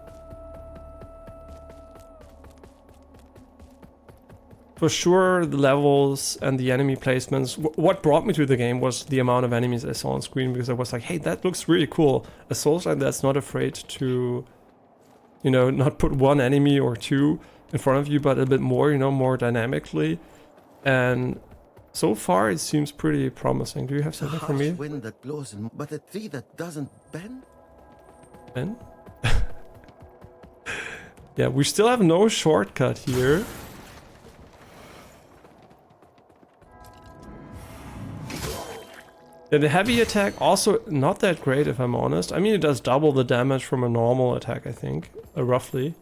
For sure, the levels and the enemy placements. What brought me to the game was the amount of enemies I saw on screen, because I was like, hey, that looks really cool. A Souls-like that's not afraid to, you know, not put one enemy or two in front of you, but a bit more, you know, more dynamically. And so far, it seems pretty promising. Do you have something for me? Wind that blows in, but a tree that doesn't bend? Ben? Yeah, we still have no shortcut here. Yeah, the heavy attack also not that great, if I'm honest. I mean, it does double the damage from a normal attack, I think, roughly.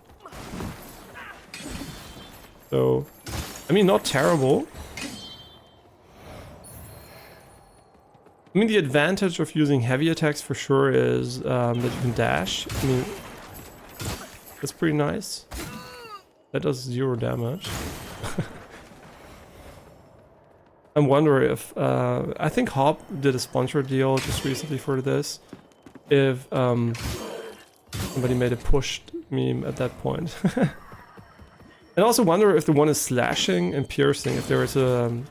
So, I mean, not terrible. I mean, the advantage of using heavy attacks for sure is that you can dash. I mean, that's pretty nice. That does 0 damage. I wonder if, I think Hop did a sponsor deal just recently for this. If somebody made a push meme at that point. And also wonder if the one is slashing and piercing, if there is a...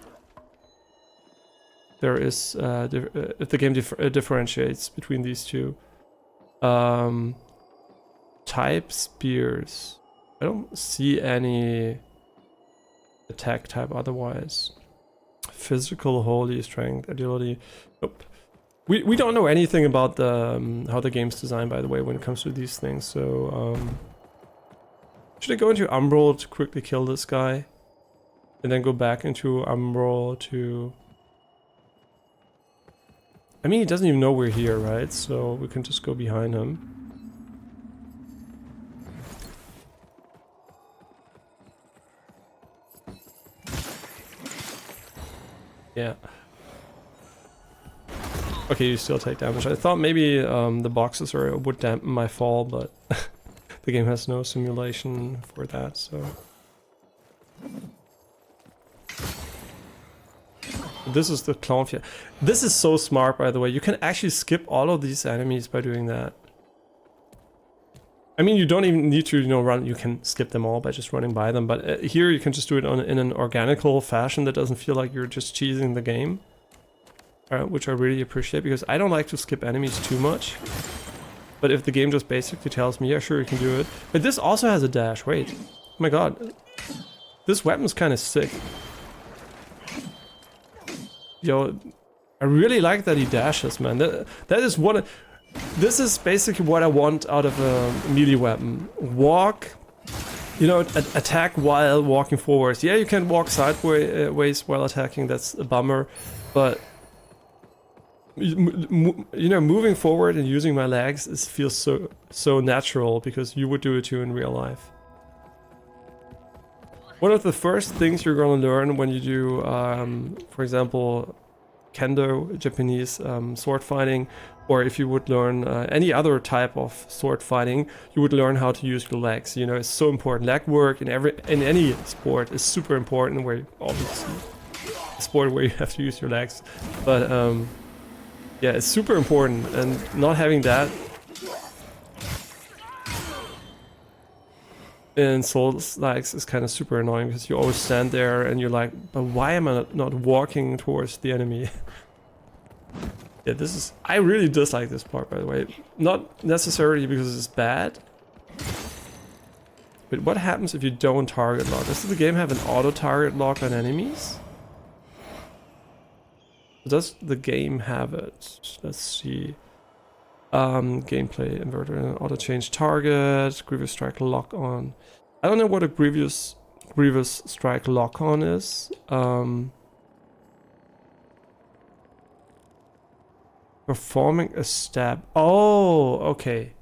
if the game differentiates between these two. Type spears. I don't see any attack type otherwise. Physical, holy, strength, agility. Nope. We don't know anything about the how the game's designed, by the way, when it comes to these things. So should I go into Umbral to quickly kill this guy, and then go back into Umbral to... I mean, he doesn't even know we're here, right? So we can just go behind him. Yeah. Okay, you still take damage. I thought maybe the boxes would dampen my fall, but the game has no simulation for that, so... This is the Clownfield. This is so smart, by the way. You can actually skip all of these enemies by doing that. I mean, you don't even need to, you know, run. You can skip them all by just running by them. But here you can just do it in an organical fashion that doesn't feel like you're just cheesing the game. Which I really appreciate, because I don't like to skip enemies too much. But if the game just basically tells me, yeah, sure, you can do it. But this also has a dash. Wait. Oh my god. This weapon's kind of sick. Yo, I really like that he dashes, man. That is what... This is basically what I want out of a melee weapon. Walk, you know, attack while walking forwards. Yeah, you can walk sideways while attacking, that's a bummer. But, you know, moving forward and using my legs feels so natural, because you would do it too in real life. One of the first things you're going to learn when you do, for example, Kendo, Japanese sword fighting, or if you would learn any other type of sword fighting, you would learn how to use your legs. You know, it's so important. Leg work in any sport is super important, where obviously a sport where you have to use your legs. But yeah, it's super important, and not having that in Souls-likes is kind of super annoying, because you always stand there and you're like, but why am I not walking towards the enemy? Yeah, this is... I really dislike this part, by the way. Not necessarily because it's bad. But what happens if you don't target lock? Does the game have an auto-target lock on enemies? Does the game have it? Let's see. Gameplay inverter, auto-change target, Grievous Strike lock-on. I don't know what a Grievous Strike lock-on is. Performing a stab. Oh, okay.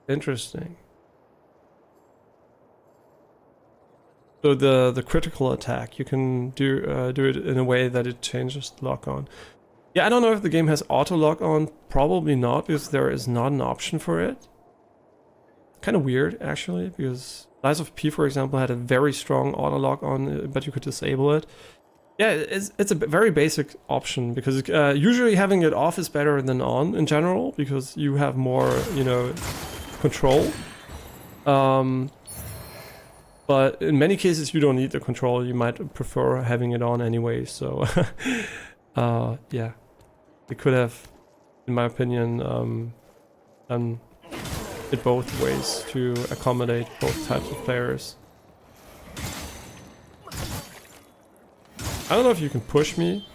Interesting. So the critical attack, you can do it in a way that it changes the lock-on. Yeah, I don't know if the game has auto lock-on. Probably not, because there is not an option for it. Kind of weird, actually, because Lies of P, for example, had a very strong auto lock-on, but you could disable it. Yeah, it's a very basic option, because usually having it off is better than on in general, because you have more, you know, control. But in many cases you don't need the control, you might prefer having it on anyway, so yeah. They could have, in my opinion, done it both ways to accommodate both types of players. I don't know if you can push me.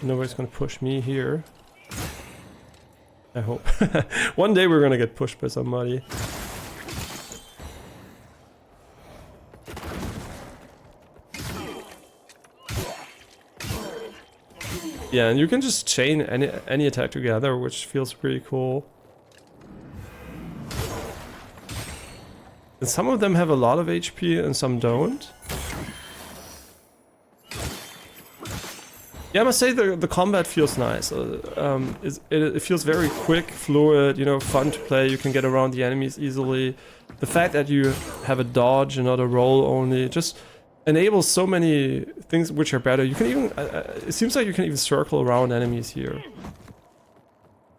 Nobody's gonna push me here. I hope. One day we're gonna get pushed by somebody. Yeah, and you can just chain any attack together, which feels pretty cool. And some of them have a lot of HP and some don't. Yeah, I must say the combat feels nice. It feels very quick, fluid, you know, fun to play. You can get around the enemies easily. The fact that you have a dodge and not a roll only just enables so many things which are better. You can even, it seems like you can even circle around enemies here,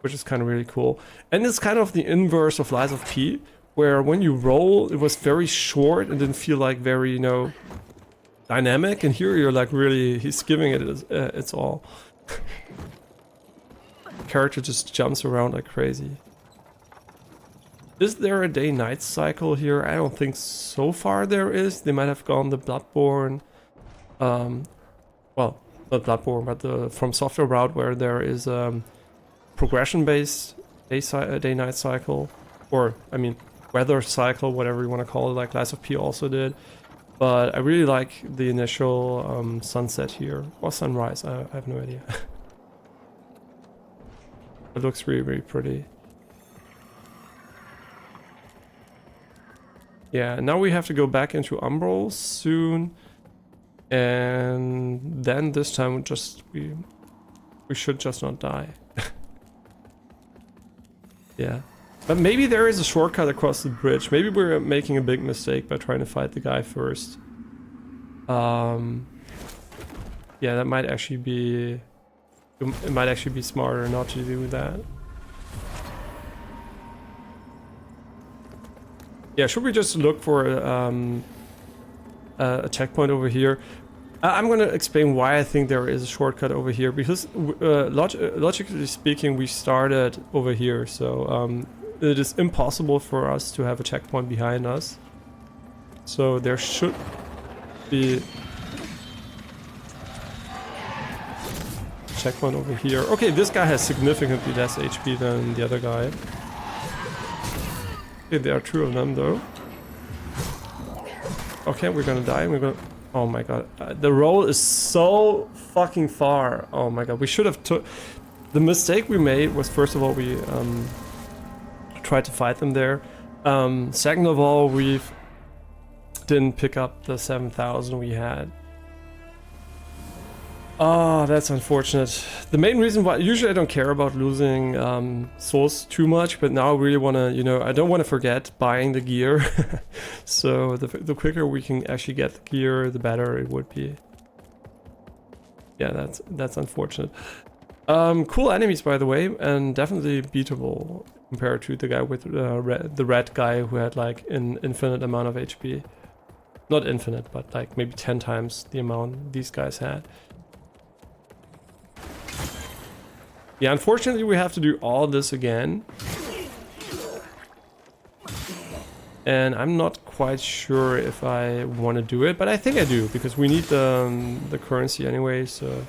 which is kind of really cool. And it's kind of the inverse of Lies of P, where when you roll, it was very short and didn't feel like very, you know, dynamic. And here you're like really, he's giving it its all. Character just jumps around like crazy. Is there a day-night cycle here? I don't think so far there is. They might have gone the Bloodborne, well, not Bloodborne, but the From Software route, where there is progression-based day-night cycle, or I mean weather cycle, whatever you want to call it, like Lies of P also did. But I really like the initial sunset here, or sunrise. I have no idea. It looks really, really pretty. Yeah, now we have to go back into Umbral soon, and then this time we should just not die. Yeah, but maybe there is a shortcut across the bridge. Maybe we're making a big mistake by trying to fight the guy first. Yeah, that might actually be. It might actually be smarter not to do that. Yeah, should we just look for a checkpoint over here? I'm going to explain why I think there is a shortcut over here, because logically speaking, we started over here, so it is impossible for us to have a checkpoint behind us. So there should be a checkpoint over here. Okay, this guy has significantly less HP than the other guy. Okay, there are two of them though. Okay, we're gonna die. We're gonna. Oh my god, the roll is so fucking far. Oh my god, we should have took. The mistake we made was, first of all, we tried to fight them there. Second of all, we didn't pick up the 7,000 we had. Oh, that's unfortunate. The main reason why, usually I don't care about losing souls too much, but now I really want to, you know, I don't want to forget buying the gear. So the quicker we can actually get the gear, the better it would be. Yeah, that's unfortunate. Cool enemies, by the way, and definitely beatable compared to the guy with the red guy who had like an infinite amount of HP. Not infinite, but like maybe 10 times the amount these guys had. Yeah, unfortunately we have to do all this again. And I'm not quite sure if I want to do it, but I think I do, because we need the currency anyway, so...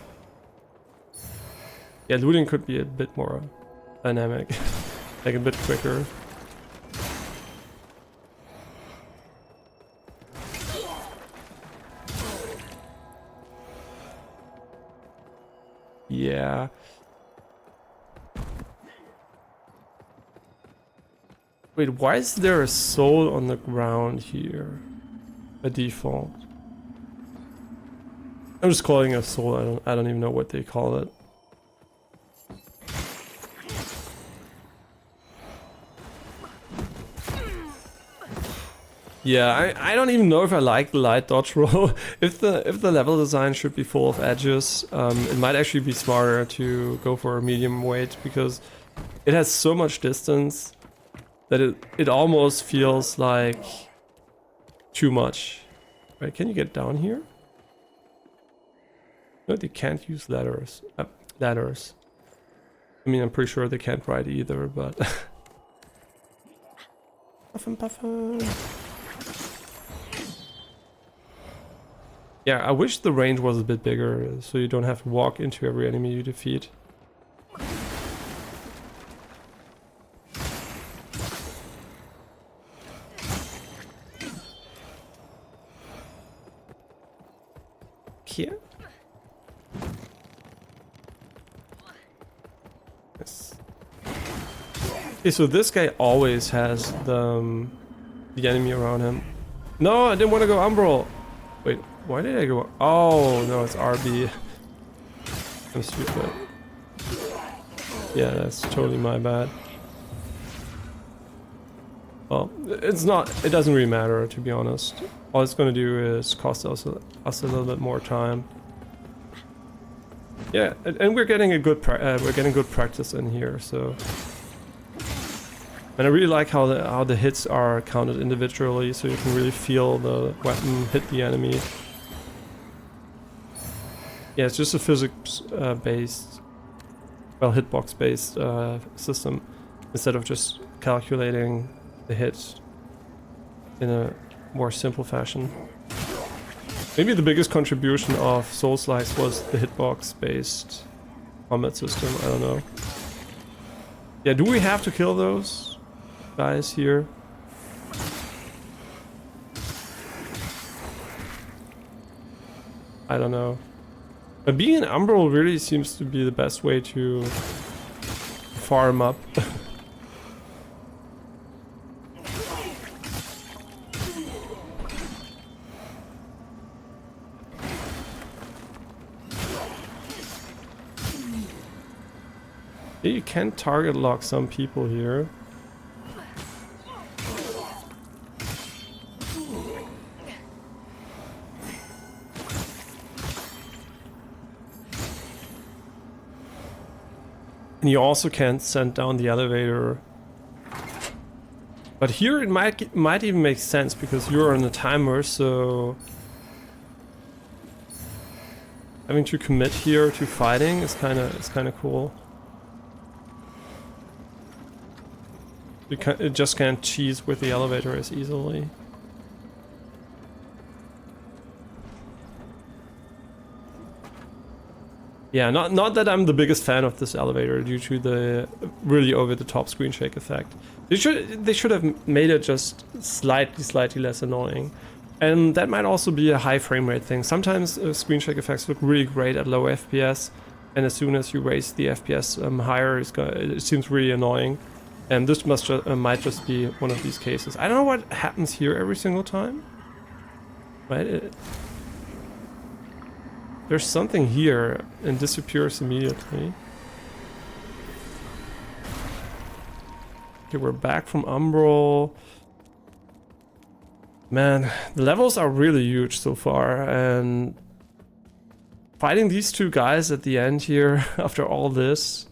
Yeah, looting could be a bit more dynamic, like a bit quicker. Yeah. Wait, why is there a soul on the ground here? A default. I'm just calling it a soul. I don't even know what they call it. Yeah, I don't even know if I like the light dodge roll. If the level design should be full of edges, it might actually be smarter to go for a medium weight, because it has so much distance that it almost feels like too much. Right, can you get down here? No, they can't use ladders. Ladders. I mean, I'm pretty sure they can't ride either, but... Puffin, puffin. Yeah, I wish the range was a bit bigger, so you don't have to walk into every enemy you defeat. Here? Yes. Okay, so this guy always has the enemy around him. No, I didn't want to go Umbral. Wait, why did I go? Oh, no, it's RB. I'm stupid. Yeah, that's totally my bad. Well, it's not, it doesn't really matter, to be honest. All it's gonna do is cost us a little bit more time. Yeah, and we're getting a good practice in here, so. And I really like how the hits are counted individually, so you can really feel the weapon hit the enemy. Yeah, it's just a physics based, well, hitbox based system, instead of just calculating the hits in a more simple fashion. Maybe the biggest contribution of Soulslice was the hitbox based combat system, I don't know. Yeah, do we have to kill those guys here? I don't know. But being an Umbral really seems to be the best way to farm up. Yeah, you can target lock some people here. And you also can't send down the elevator. But here it might even make sense, because you're on a timer, so having to commit here to fighting is kind of cool. It just can't cheese with the elevator as easily. Yeah, not that I'm the biggest fan of this elevator due to the really over-the-top screen shake effect. They should have made it just slightly less annoying. And that might also be a high frame rate thing. Sometimes screen shake effects look really great at low FPS, and as soon as you raise the FPS higher, it seems really annoying. And this might just be one of these cases. I don't know what happens here every single time. Right? There's something here and disappears immediately. Okay, we're back from Umbral. Man, the levels are really huge so far, and fighting these two guys at the end here after all this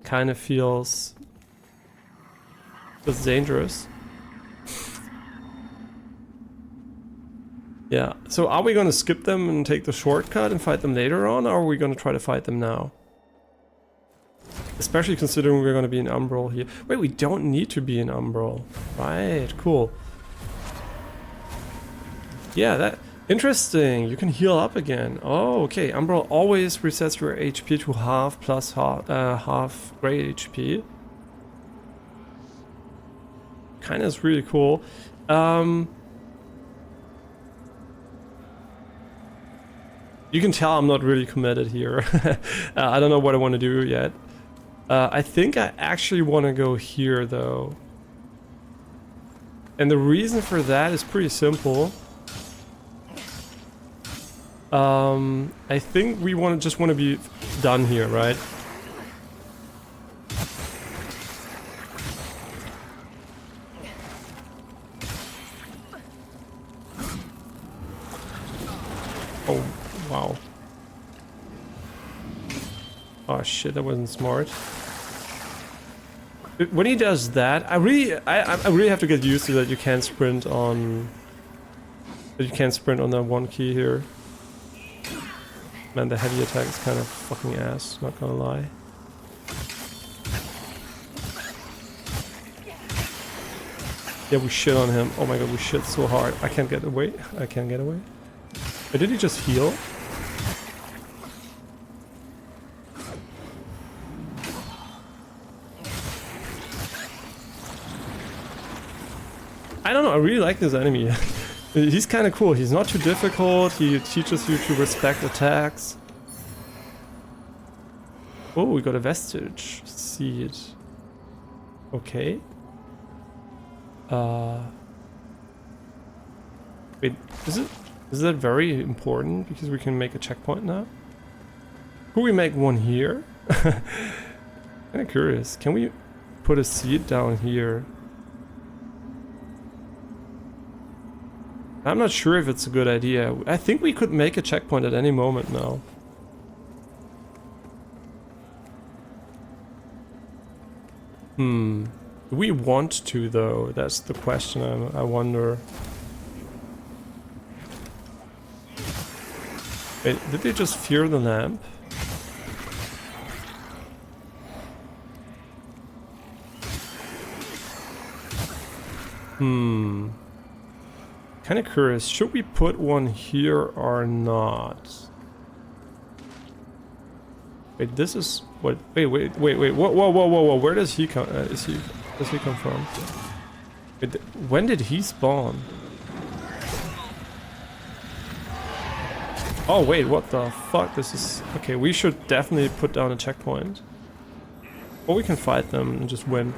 kind of feels dangerous. Yeah, so are we gonna skip them and take the shortcut and fight them later on, or are we gonna try to fight them now? Especially considering we're gonna be in Umbral here. Wait, we don't need to be in Umbral. Right, cool. Yeah, that... Interesting, you can heal up again. Oh, okay, Umbral always resets your HP to half plus half great HP. Kinda is really cool. You can tell I'm not really committed here. I don't know what I want to do yet. I think I actually want to go here though. And the reason for that is pretty simple. I think we just want to be done here, right? Oh, wow. Oh shit, that wasn't smart. When he does that, I really have to get used to that you can't sprint on... That you can't sprint on that one key here. Man, the heavy attack is kind of fucking ass, not gonna lie. Yeah, we shit on him. Oh my god, we shit so hard. I can't get away. I can't get away. Wait, did he just heal? I don't know, I really like this enemy. He's kind of cool. He's not too difficult. He teaches you to respect attacks. Oh, we got a vestige seed. Okay. Wait, is that very important? Because we can make a checkpoint now? Could we make one here? Kinda curious. Can we put a seed down here? I'm not sure if it's a good idea. I think we could make a checkpoint at any moment now. Do we want to though? That's the question I wonder. Wait, did they just fear the lamp? Kind of curious. Should we put one here or not? Wait, this is what? Wait. Whoa! Where does he come? Does he come from? Wait, when did he spawn? Oh wait, what the fuck? This is okay. We should definitely put down a checkpoint, or we can fight them and just win.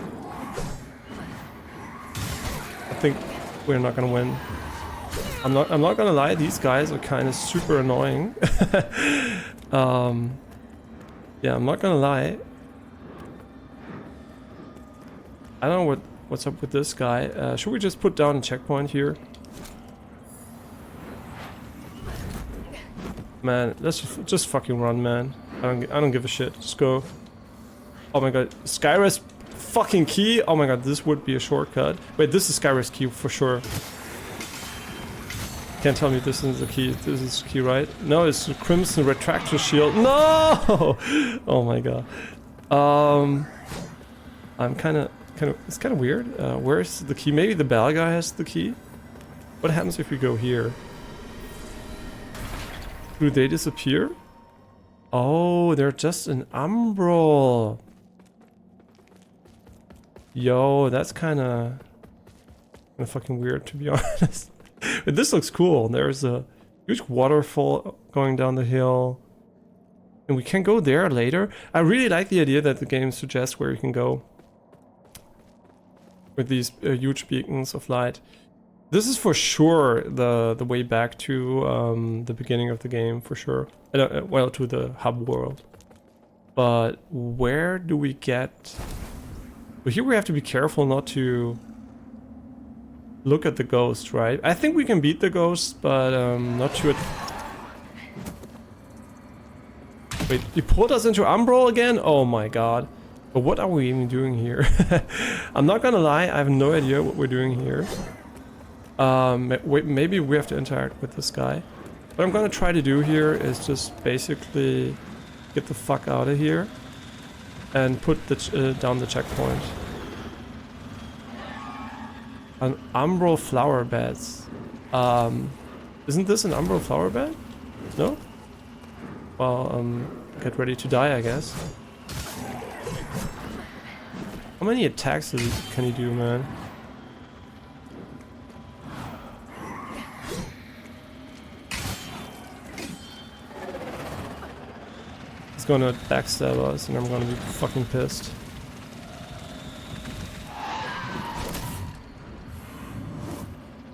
I think we're not gonna win. I'm not gonna lie, these guys are kind of super annoying. Yeah, I'm not gonna lie. I don't know what's up with this guy. Should we just put down a checkpoint here? Man, let's just fucking run, man. I don't give a shit. Just go. Oh my god, Skyrest fucking key. Oh my god, this would be a shortcut. Wait, this is Skyrest key for sure. Can't tell me this is the key. This is the key, right? No, it's the Crimson Retractor Shield. No! Oh my god. I'm it's kind of weird. Where's the key? Maybe the bell guy has the key. What happens if we go here? Do they disappear? Oh, they're just an umbral. Yo, that's kind of fucking weird, to be honest. But this looks cool. There's a huge waterfall going down the hill. And we can go there later. I really like the idea that the game suggests where you can go. With these huge beacons of light. This is for sure the way back to the beginning of the game, for sure. Well, to the hub world. But where do we get... Well, here we have to be careful not to look at the ghost, right? I think we can beat the ghost, but not sure. Wait, you pulled us into Umbral again? Oh my god. But what are we even doing here? I'm not gonna lie, I have no idea what we're doing here. Maybe we have to interact with this guy. What I'm gonna try to do here is just basically get the fuck out of here and put the down the checkpoint. An umbral flower beds. Isn't this an umbral flower bed? No? Well, get ready to die, I guess. How many attacks can he do, man? He's gonna backstab us and I'm gonna be fucking pissed.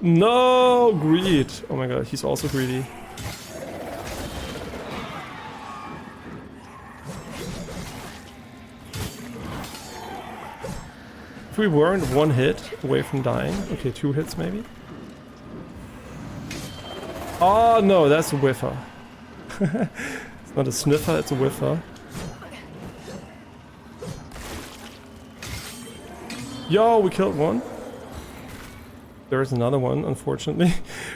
No! Greed! Oh my god, he's also greedy. If we weren't one hit away from dying, okay, 2 hits maybe. Oh no, that's a whiffer. It's not a sniffer, it's a whiffer. Yo, we killed one. There's another one, unfortunately.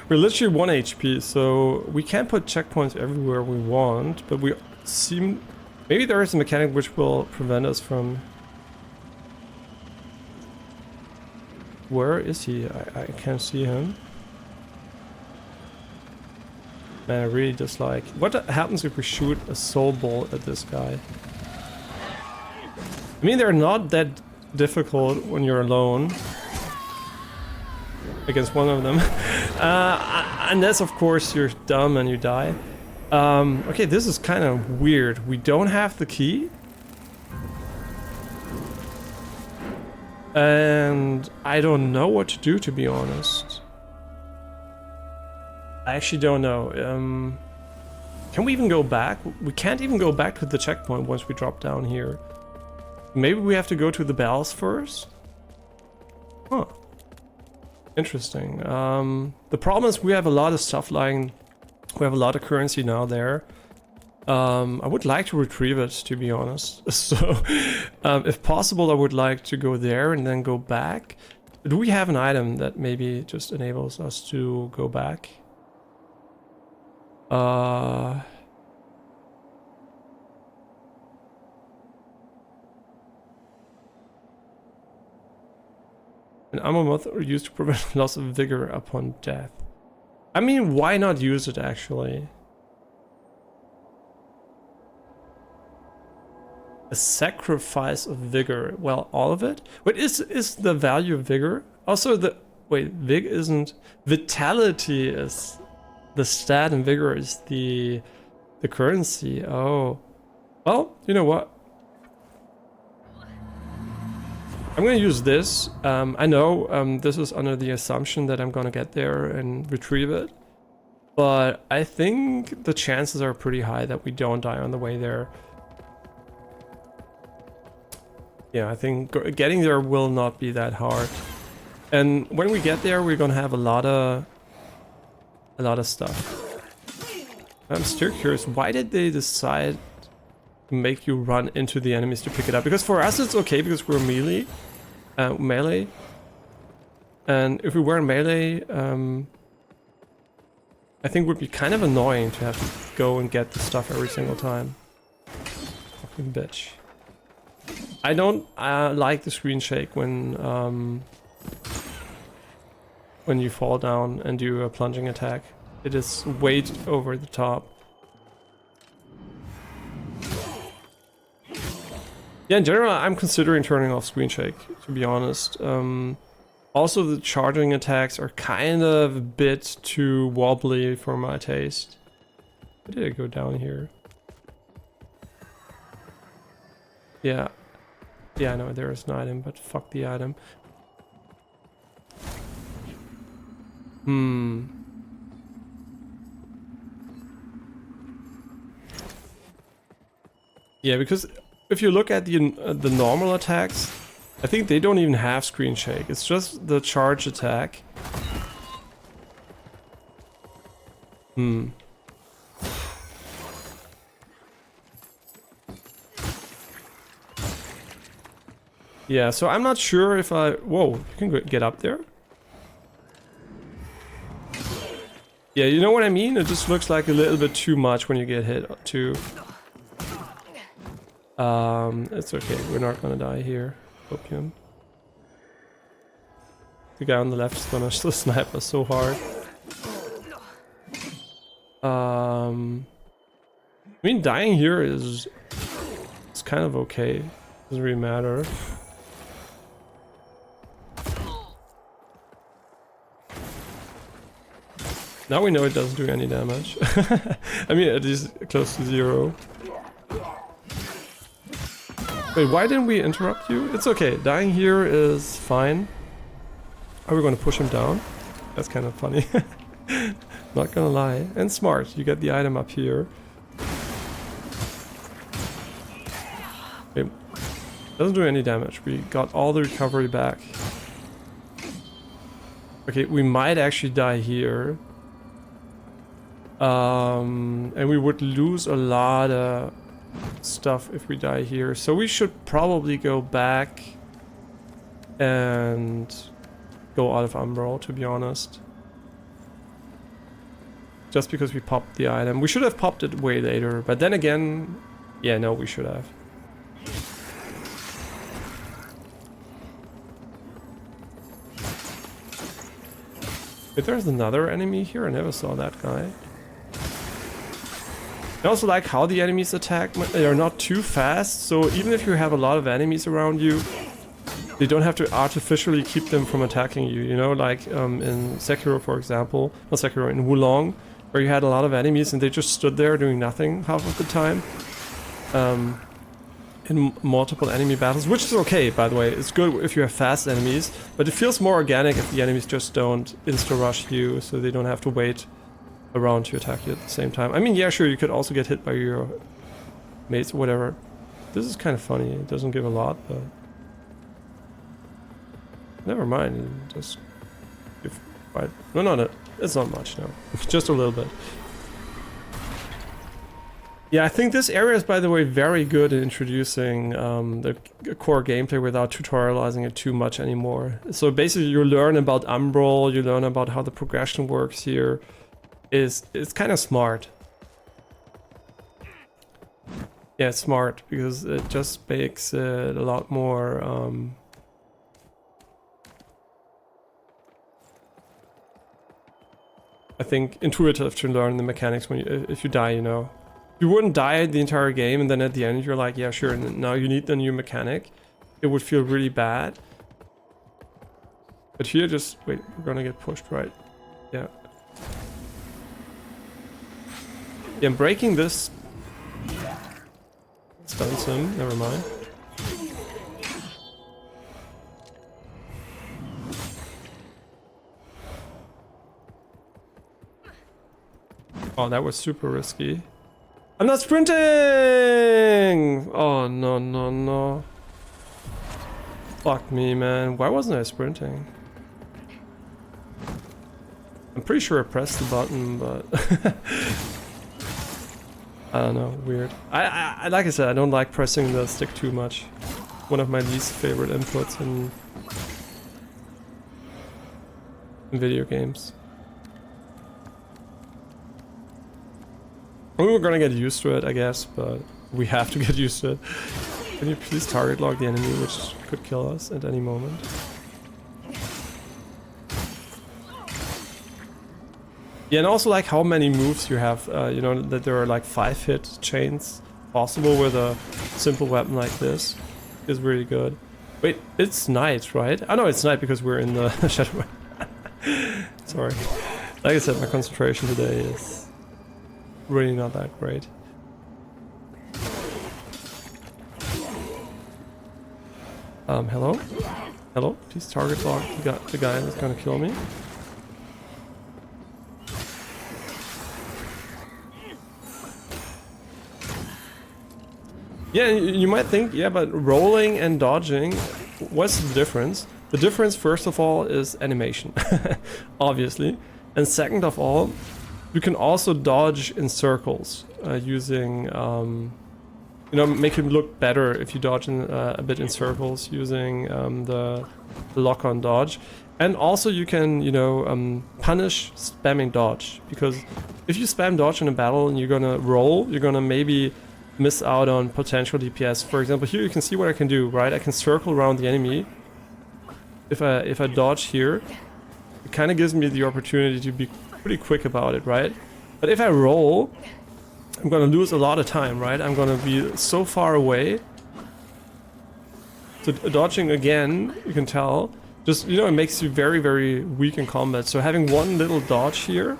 We're literally 1 HP, so we can put checkpoints everywhere we want, but we seem... Maybe there is a mechanic which will prevent us from... Where is he? I can't see him. Man, I really dislike... What happens if we shoot a soul bolt at this guy? I mean, they're not that difficult when you're alone. Against one of them. Unless, of course, you're dumb and you die. Okay, this is kind of weird. We don't have the key. And I don't know what to do, to be honest. I actually don't know. Can we even go back? We can't even go back to the checkpoint once we drop down here. Maybe we have to go to the bells first? Huh. Interesting. The problem is we have a lot of stuff lying. We have a lot of currency now there. I would like to retrieve it, to be honest. So, if possible, I would like to go there and then go back. Do we have an item that maybe just enables us to go back? An ammo moth are used to prevent loss of vigor upon death. I mean, why not use it actually? A sacrifice of vigor. Well, all of it? Wait, is the value of vigor? Also the... Wait, vig isn't... Vitality is the stat and vigor is the currency. Oh. Well, you know what? I'm gonna use this. I know this is under the assumption that I'm gonna get there and retrieve it. But I think the chances are pretty high that we don't die on the way there. Yeah, I think getting there will not be that hard. And when we get there, we're gonna have a lot of stuff. I'm still curious, why did they decide to make you run into the enemies to pick it up? Because for us it's okay because we're melee. And if we were in melee, I think it would be kind of annoying to have to go and get the stuff every single time. Fucking bitch. I don't like the screen shake when you fall down and do a plunging attack. It is way over the top. Yeah, in general, I'm considering turning off screen shake, to be honest. Also, the charging attacks are kind of a bit too wobbly for my taste. Why did I go down here? Yeah. Yeah, I know there is an item, but fuck the item. Yeah, because if you look at the normal attacks, I think they don't even have screen shake. It's just the charge attack. Yeah, so I'm not sure if I... Whoa, you can get up there? Yeah, you know what I mean? It just looks like a little bit too much when you get hit too. It's okay. We're not gonna die here. Opium. The guy on the left is gonna snipe us so hard. I mean, dying here is kind of okay. Doesn't really matter. Now we know it doesn't do any damage. I mean, at least close to 0. Wait, why didn't we interrupt you? It's okay. Dying here is fine. Are we going to push him down? That's kind of funny. Not gonna lie. And smart. You get the item up here. It doesn't do any damage. We got all the recovery back. Okay, we might actually die here. And we would lose a lot of stuff if we die here. So we should probably go back and go out of Umbral, to be honest. Just because we popped the item. We should have popped it way later. But then again, yeah, no, we should have. If there's another enemy here, I never saw that guy. I also like how the enemies attack. They are not too fast, so even if you have a lot of enemies around you, you don't have to artificially keep them from attacking you, you know, like in Sekiro, for example, not Sekiro, in Wulong, where you had a lot of enemies and they just stood there doing nothing half of the time. In multiple enemy battles, which is okay, by the way. It's good if you have fast enemies, but it feels more organic if the enemies just don't insta-rush you, so they don't have to wait around to attack you at the same time. I mean, yeah, sure, you could also get hit by your mates or whatever. This is kind of funny. It doesn't give a lot, but never mind. You just give quite... No, it's not much, no. Just a little bit. Yeah, I think this area is, by the way, very good at introducing the core gameplay without tutorializing it too much anymore. So basically you learn about Umbral, you learn about how the progression works here. It's kind of smart. Yeah, it's smart because it just makes it a lot more I think intuitive to learn the mechanics when if you die, you know. You wouldn't die the entire game and then at the end you're like, yeah, sure, now you need the new mechanic. It would feel really bad. But here, just wait, we're gonna get pushed, right? Yeah. Yeah, I'm breaking this. Stuns him, never mind. Oh, that was super risky. I'm not sprinting! Oh, no. Fuck me, man. Why wasn't I sprinting? I'm pretty sure I pressed the button, but... I don't know, weird. I like I said, I don't like pressing the stick too much. One of my least favorite inputs in video games. We were gonna get used to it, I guess, but we have to get used to it. Can you please target lock the enemy, which could kill us at any moment? Yeah, and also like how many moves you have, you know, that there are like 5-hit chains possible with a simple weapon like this is really good. Wait, it's night, right? I know it's night because we're in the Shadow. Sorry. Like I said, my concentration today is really not that great. Hello? Hello? Please target lock the guy that's gonna kill me. Yeah, you might think, yeah, but rolling and dodging, what's the difference? The difference, first of all, is animation, obviously. And second of all, you can also dodge in circles using, you know, make him look better if you dodge in, a bit in circles using the lock-on dodge. And also you can, you know, punish spamming dodge, because if you spam dodge in a battle and you're gonna roll, you're gonna maybe miss out on potential DPS. For example, here you can see what I can do, right? I can circle around the enemy. If I dodge here, it kind of gives me the opportunity to be pretty quick about it, right? But if I roll, I'm gonna lose a lot of time, right? I'm gonna be so far away. So dodging again, you can tell, just, you know, it makes you very, very weak in combat. So having one little dodge here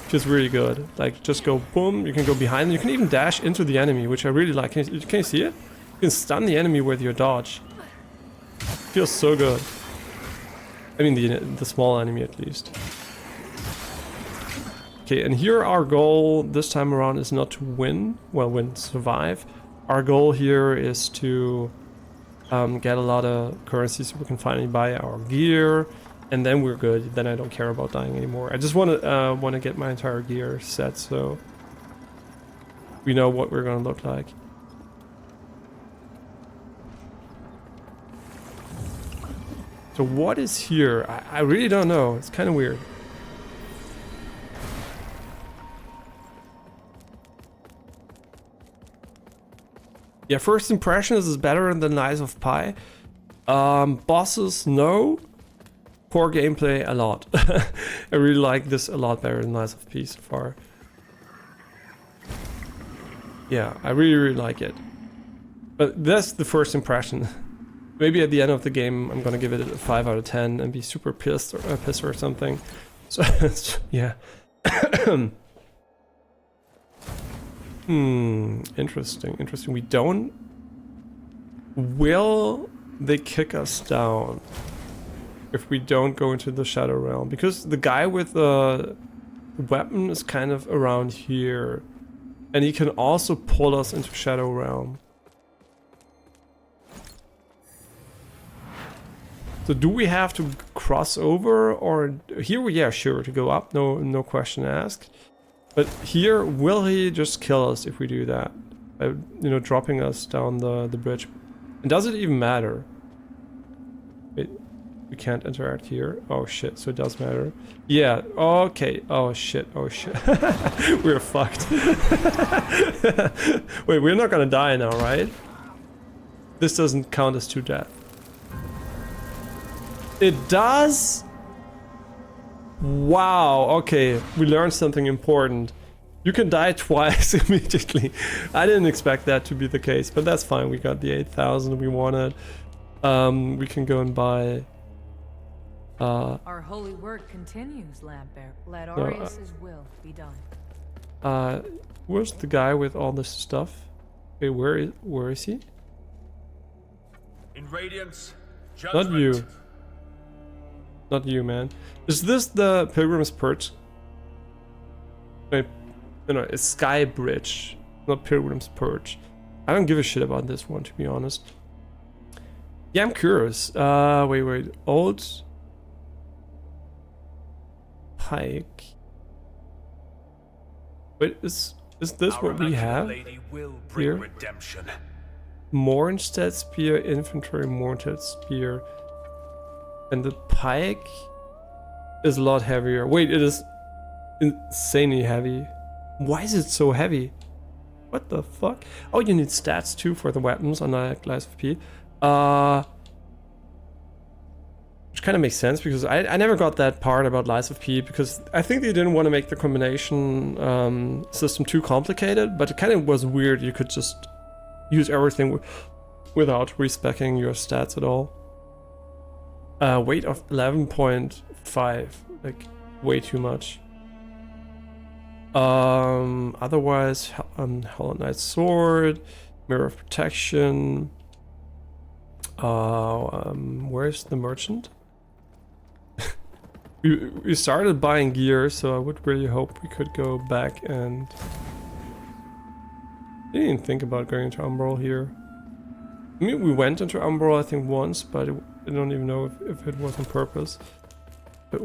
feels really good. Like, just go boom, you can go behind, you can even dash into the enemy, which I really like. Can you see it? You can stun the enemy with your dodge. Feels so good. I mean, the small enemy at least. Okay, and here our goal this time around is not to win, well, survive. Our goal here is to get a lot of currency so we can finally buy our gear, and then we're good. Then I don't care about dying anymore. I just want to get my entire gear set so we know what we're gonna look like. So what is here? I really don't know. It's kind of weird. Yeah, first impressions is better than Lies of Pi. Bosses, no. Core gameplay, a lot. I really like this a lot better than Lies of P so far. Yeah, I really, really like it. But that's the first impression. Maybe at the end of the game, I'm gonna give it a 5 out of 10 and be super pissed or something. So, yeah. Interesting. We don't... Will they kick us down if we don't go into the Shadow Realm? Because the guy with the weapon is kind of around here. And he can also pull us into Shadow Realm. So do we have to cross over, or here? Yeah, sure, to go up, no question asked. But here, will he just kill us if we do that? By, you know, dropping us down the bridge. And does it even matter? Wait, we can't interact here. Oh shit, so it does matter. Yeah, okay. Oh shit. We're fucked. Wait, we're not gonna die now, right? This doesn't count as 2 deaths. It does? Wow, okay, we learned something important. You can die twice immediately. I didn't expect that to be the case, but that's fine. We got the 8,000 we wanted. We can go and buy... Our holy work continues, Lampbearer. Let Aureus' will be done. Where's the guy with all this stuff? Wait, where is he? In Radiance, Not you. Not you, man. Is this the Pilgrim's Perch? Wait, no, it's Sky Bridge, not Pilgrim's Perch. I don't give a shit about this one, to be honest. Yeah, I'm curious. Wait. Old Pike. Wait, is this what we have here? Mornstead Spear, Infantry, Mornstead Spear. And the pike is a lot heavier. Wait, it is insanely heavy. Why is it so heavy? What the fuck? Oh, you need stats too for the weapons, unlike Lies of P. Which kind of makes sense, because I never got that part about Lies of P, because I think they didn't want to make the combination system too complicated, but it kind of was weird. You could just use everything without respeccing your stats at all. Weight of 11.5, like way too much. Otherwise, Hollow Knight Sword, Mirror of Protection. Where's the merchant? we started buying gear, so I would really hope we could go back and... I didn't even think about going into Umbral here. I mean, we went into Umbral I think once, but I don't even know if it was on purpose. But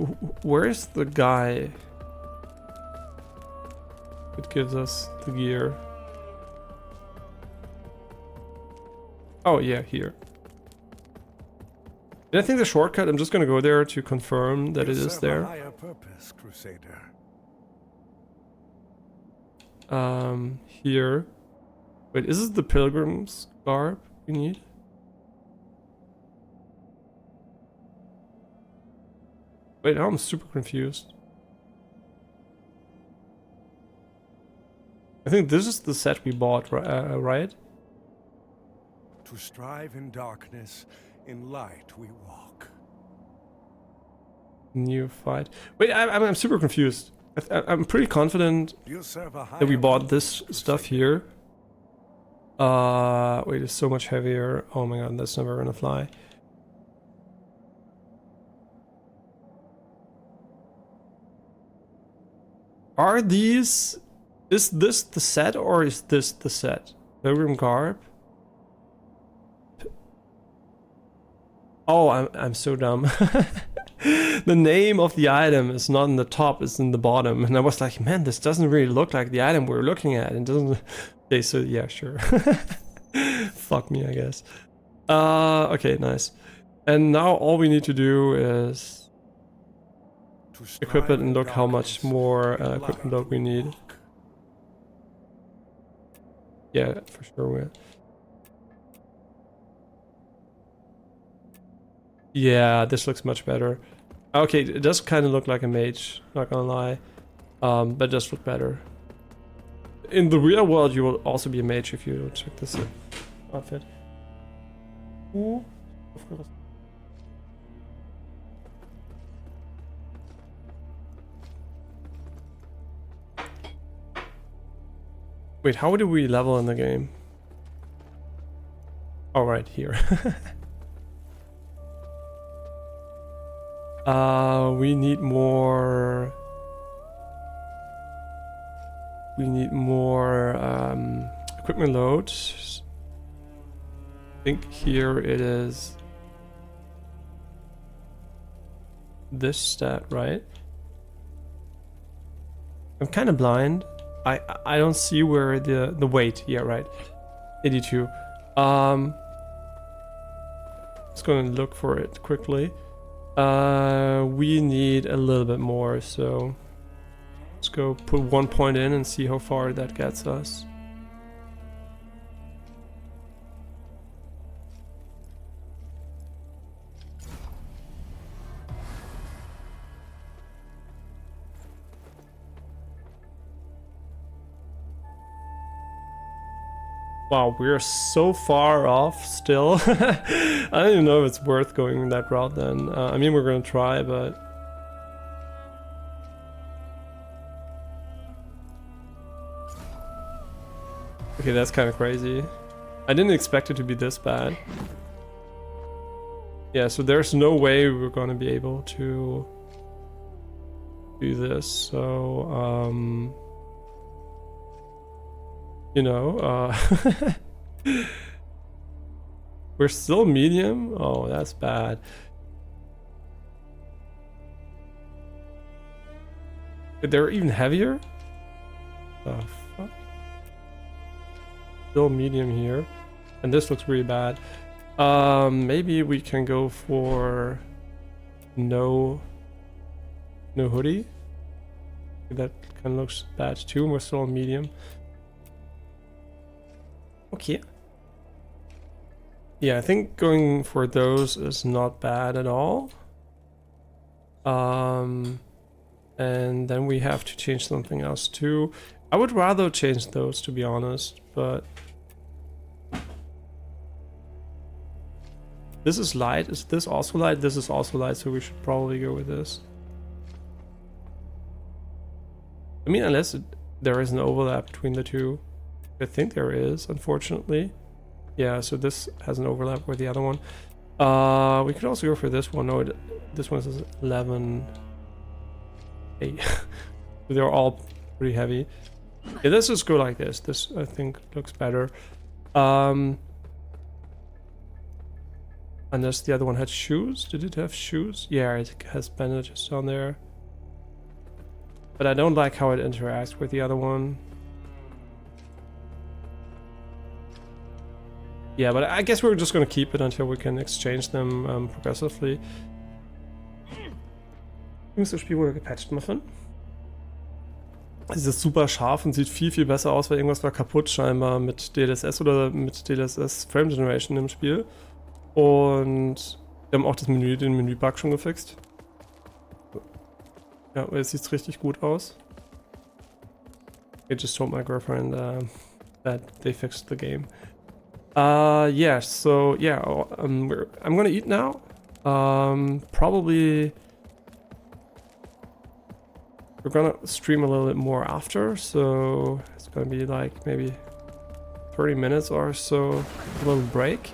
where's the guy that gives us the gear? Oh yeah, here. And I think the shortcut, I'm just gonna go there to confirm that it is serve a there. higher purpose, Crusader. Here. Wait, is this the pilgrim's garb we need? Wait, now I'm super confused. I think this is the set we bought, right? To strive in darkness, in light we walk. New fight. Wait, I'm super confused. I'm pretty confident You'll serve a higher that we bought this purpose, stuff Crusader. here. Wait, it's so much heavier. Oh my god, that's never gonna fly. Are these... Is this the set or is this the set? Pilgrim garb? Oh, I'm so dumb. The name of the item is not in the top, it's in the bottom. And I was like, man, this doesn't really look like the item we're looking at. It doesn't... Okay, so yeah, sure. Fuck me, I guess. Okay, nice. And now all we need to do is To equip strive it and in look how much darkness, more in equipment light load we need. walk. Yeah, for sure we will. Yeah, this looks much better. Okay, it does kind of look like a mage, not gonna lie. But it does look better. In the real world, you will also be a mage if you check this outfit. Ooh, of course. Wait, how do we level in the game? Oh, right here. We need more... We need more equipment load. I think here it is this stat, right? I'm kind of blind. I don't see where the weight. Yeah, right. 82. Just gonna look for it quickly. We need a little bit more, so let's go put 1 point in and see how far that gets us. Wow, we're so far off still. I don't even know if it's worth going that route then. I mean, we're gonna try, but... Okay, that's kind of crazy. I didn't expect it to be this bad. Yeah, so there's no way we're gonna be able to do this, so... You know, we're still medium? Oh, that's bad. They're even heavier? The fuck? Still medium here. And this looks really bad. Maybe we can go for no hoodie. That kind of looks bad too, and we're still on medium. Okay. Yeah, I think going for those is not bad at all. And then we have to change something else too. I would rather change those, to be honest, but... This is light. Is this also light? This is also light, so we should probably go with this. I mean, unless there is an overlap between the two. I think there is, unfortunately. Yeah, so this has an overlap with the other one. We could also go for this one. No, this one is 11. 8. They're all pretty heavy. Yeah, let's just go like this. This, I think, looks better. Unless the other one had shoes. Did it have shoes? Yeah, it has bandages on there. But I don't like how it interacts with the other one. Yeah, but I guess we're just gonna keep it until we can exchange them progressively. Das Spiel wurde gepatcht, Muffin. Es ist super scharf und sieht viel, viel besser aus, weil irgendwas war kaputt scheinbar mit DLSS oder mit DLSS Frame Generation im Spiel. Und wir haben auch das Menü, den Menü-Bug schon gefixt. Ja, jetzt sieht es richtig gut aus. I just told my girlfriend that they fixed the game. Yeah, so yeah, I'm gonna eat now. Probably we're gonna stream a little bit more after, so it's gonna be like maybe 30 minutes or so, a little break.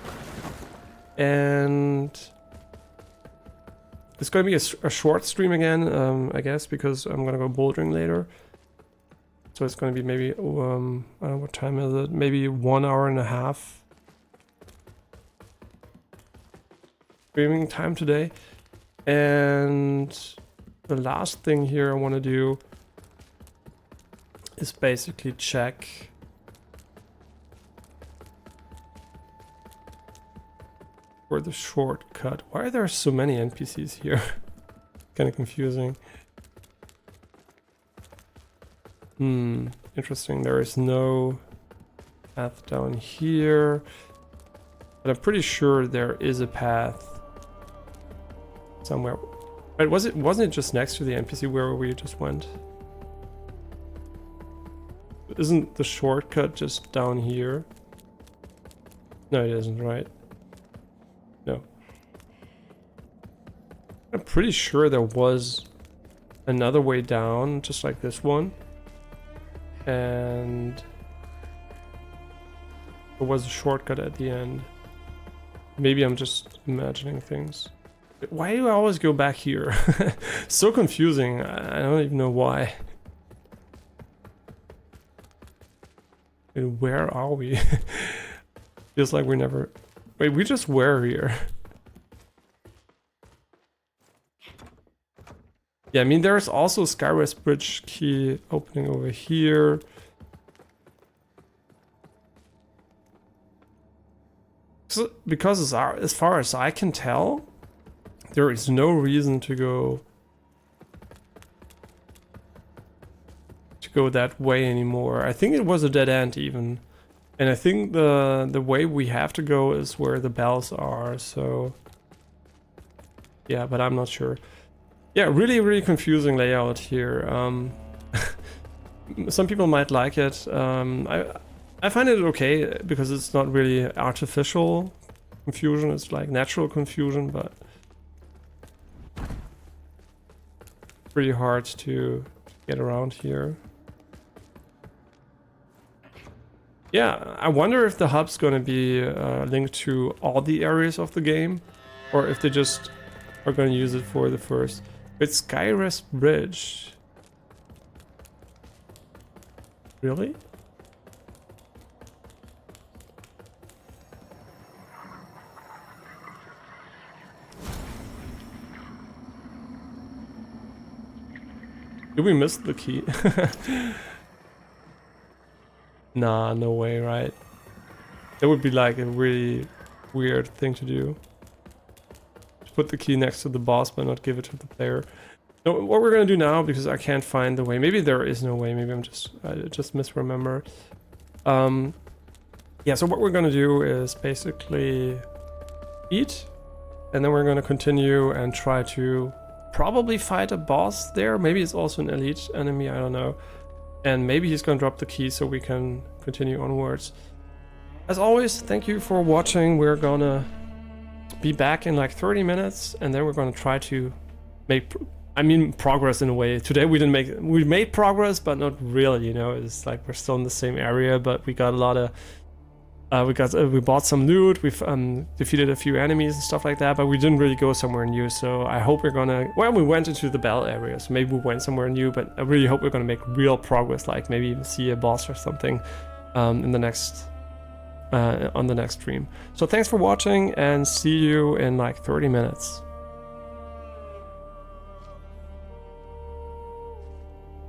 And it's gonna be a short stream again, I guess, because I'm gonna go bouldering later. So it's gonna be maybe, I don't know, what time is it? Maybe 1 hour and a half streaming time today. And the last thing here I want to do is basically check for the shortcut. Why are there so many NPCs here? Kind of confusing. Interesting. There is no path down here, but I'm pretty sure there is a path somewhere. But wasn't it just next to the NPC where we just went? Isn't the shortcut just down here? No, it isn't, right? No. I'm pretty sure there was another way down, just like this one. And there was a shortcut at the end. Maybe I'm just imagining things. Why do I always go back here? So confusing. I don't even know why. And where are we? Feels like we never... Wait, we just were here. Yeah, I mean, there's also Skywest Bridge key opening over here. So, because as far as I can tell, there is no reason to go that way anymore. I think it was a dead end even. And I think the way we have to go is where the bells are, so... Yeah, but I'm not sure. Yeah, really, really confusing layout here. Some people might like it. I find it okay because it's not really artificial confusion, it's like natural confusion, but pretty hard to get around here. Yeah, I wonder if the hub's gonna be linked to all the areas of the game, or if they just are gonna use it for the first. It's Skywest Bridge. Really? Did we miss the key? Nah, no way, right? That would be like a really weird thing to do. Put the key next to the boss but not give it to the player. No, what we're gonna do now, because I can't find the way, maybe there is no way, maybe I just misremember. Yeah, so what we're gonna do is basically eat, and then we're gonna continue and try to probably fight a boss there. Maybe it's also an elite enemy, I don't know. And maybe he's gonna drop the key so we can continue onwards. As always, thank you for watching. We're gonna be back in like 30 minutes, and then we're gonna try to make progress in a way. Today we made progress, but not really, you know. It's like we're still in the same area, but we got a lot of we bought some loot, we've defeated a few enemies and stuff like that, but we didn't really go somewhere new. So I hope we're gonna, well, we went into the bell area, so maybe we went somewhere new, but I really hope we're gonna make real progress, like maybe even see a boss or something in the next on the next stream. So thanks for watching, and see you in like 30 minutes.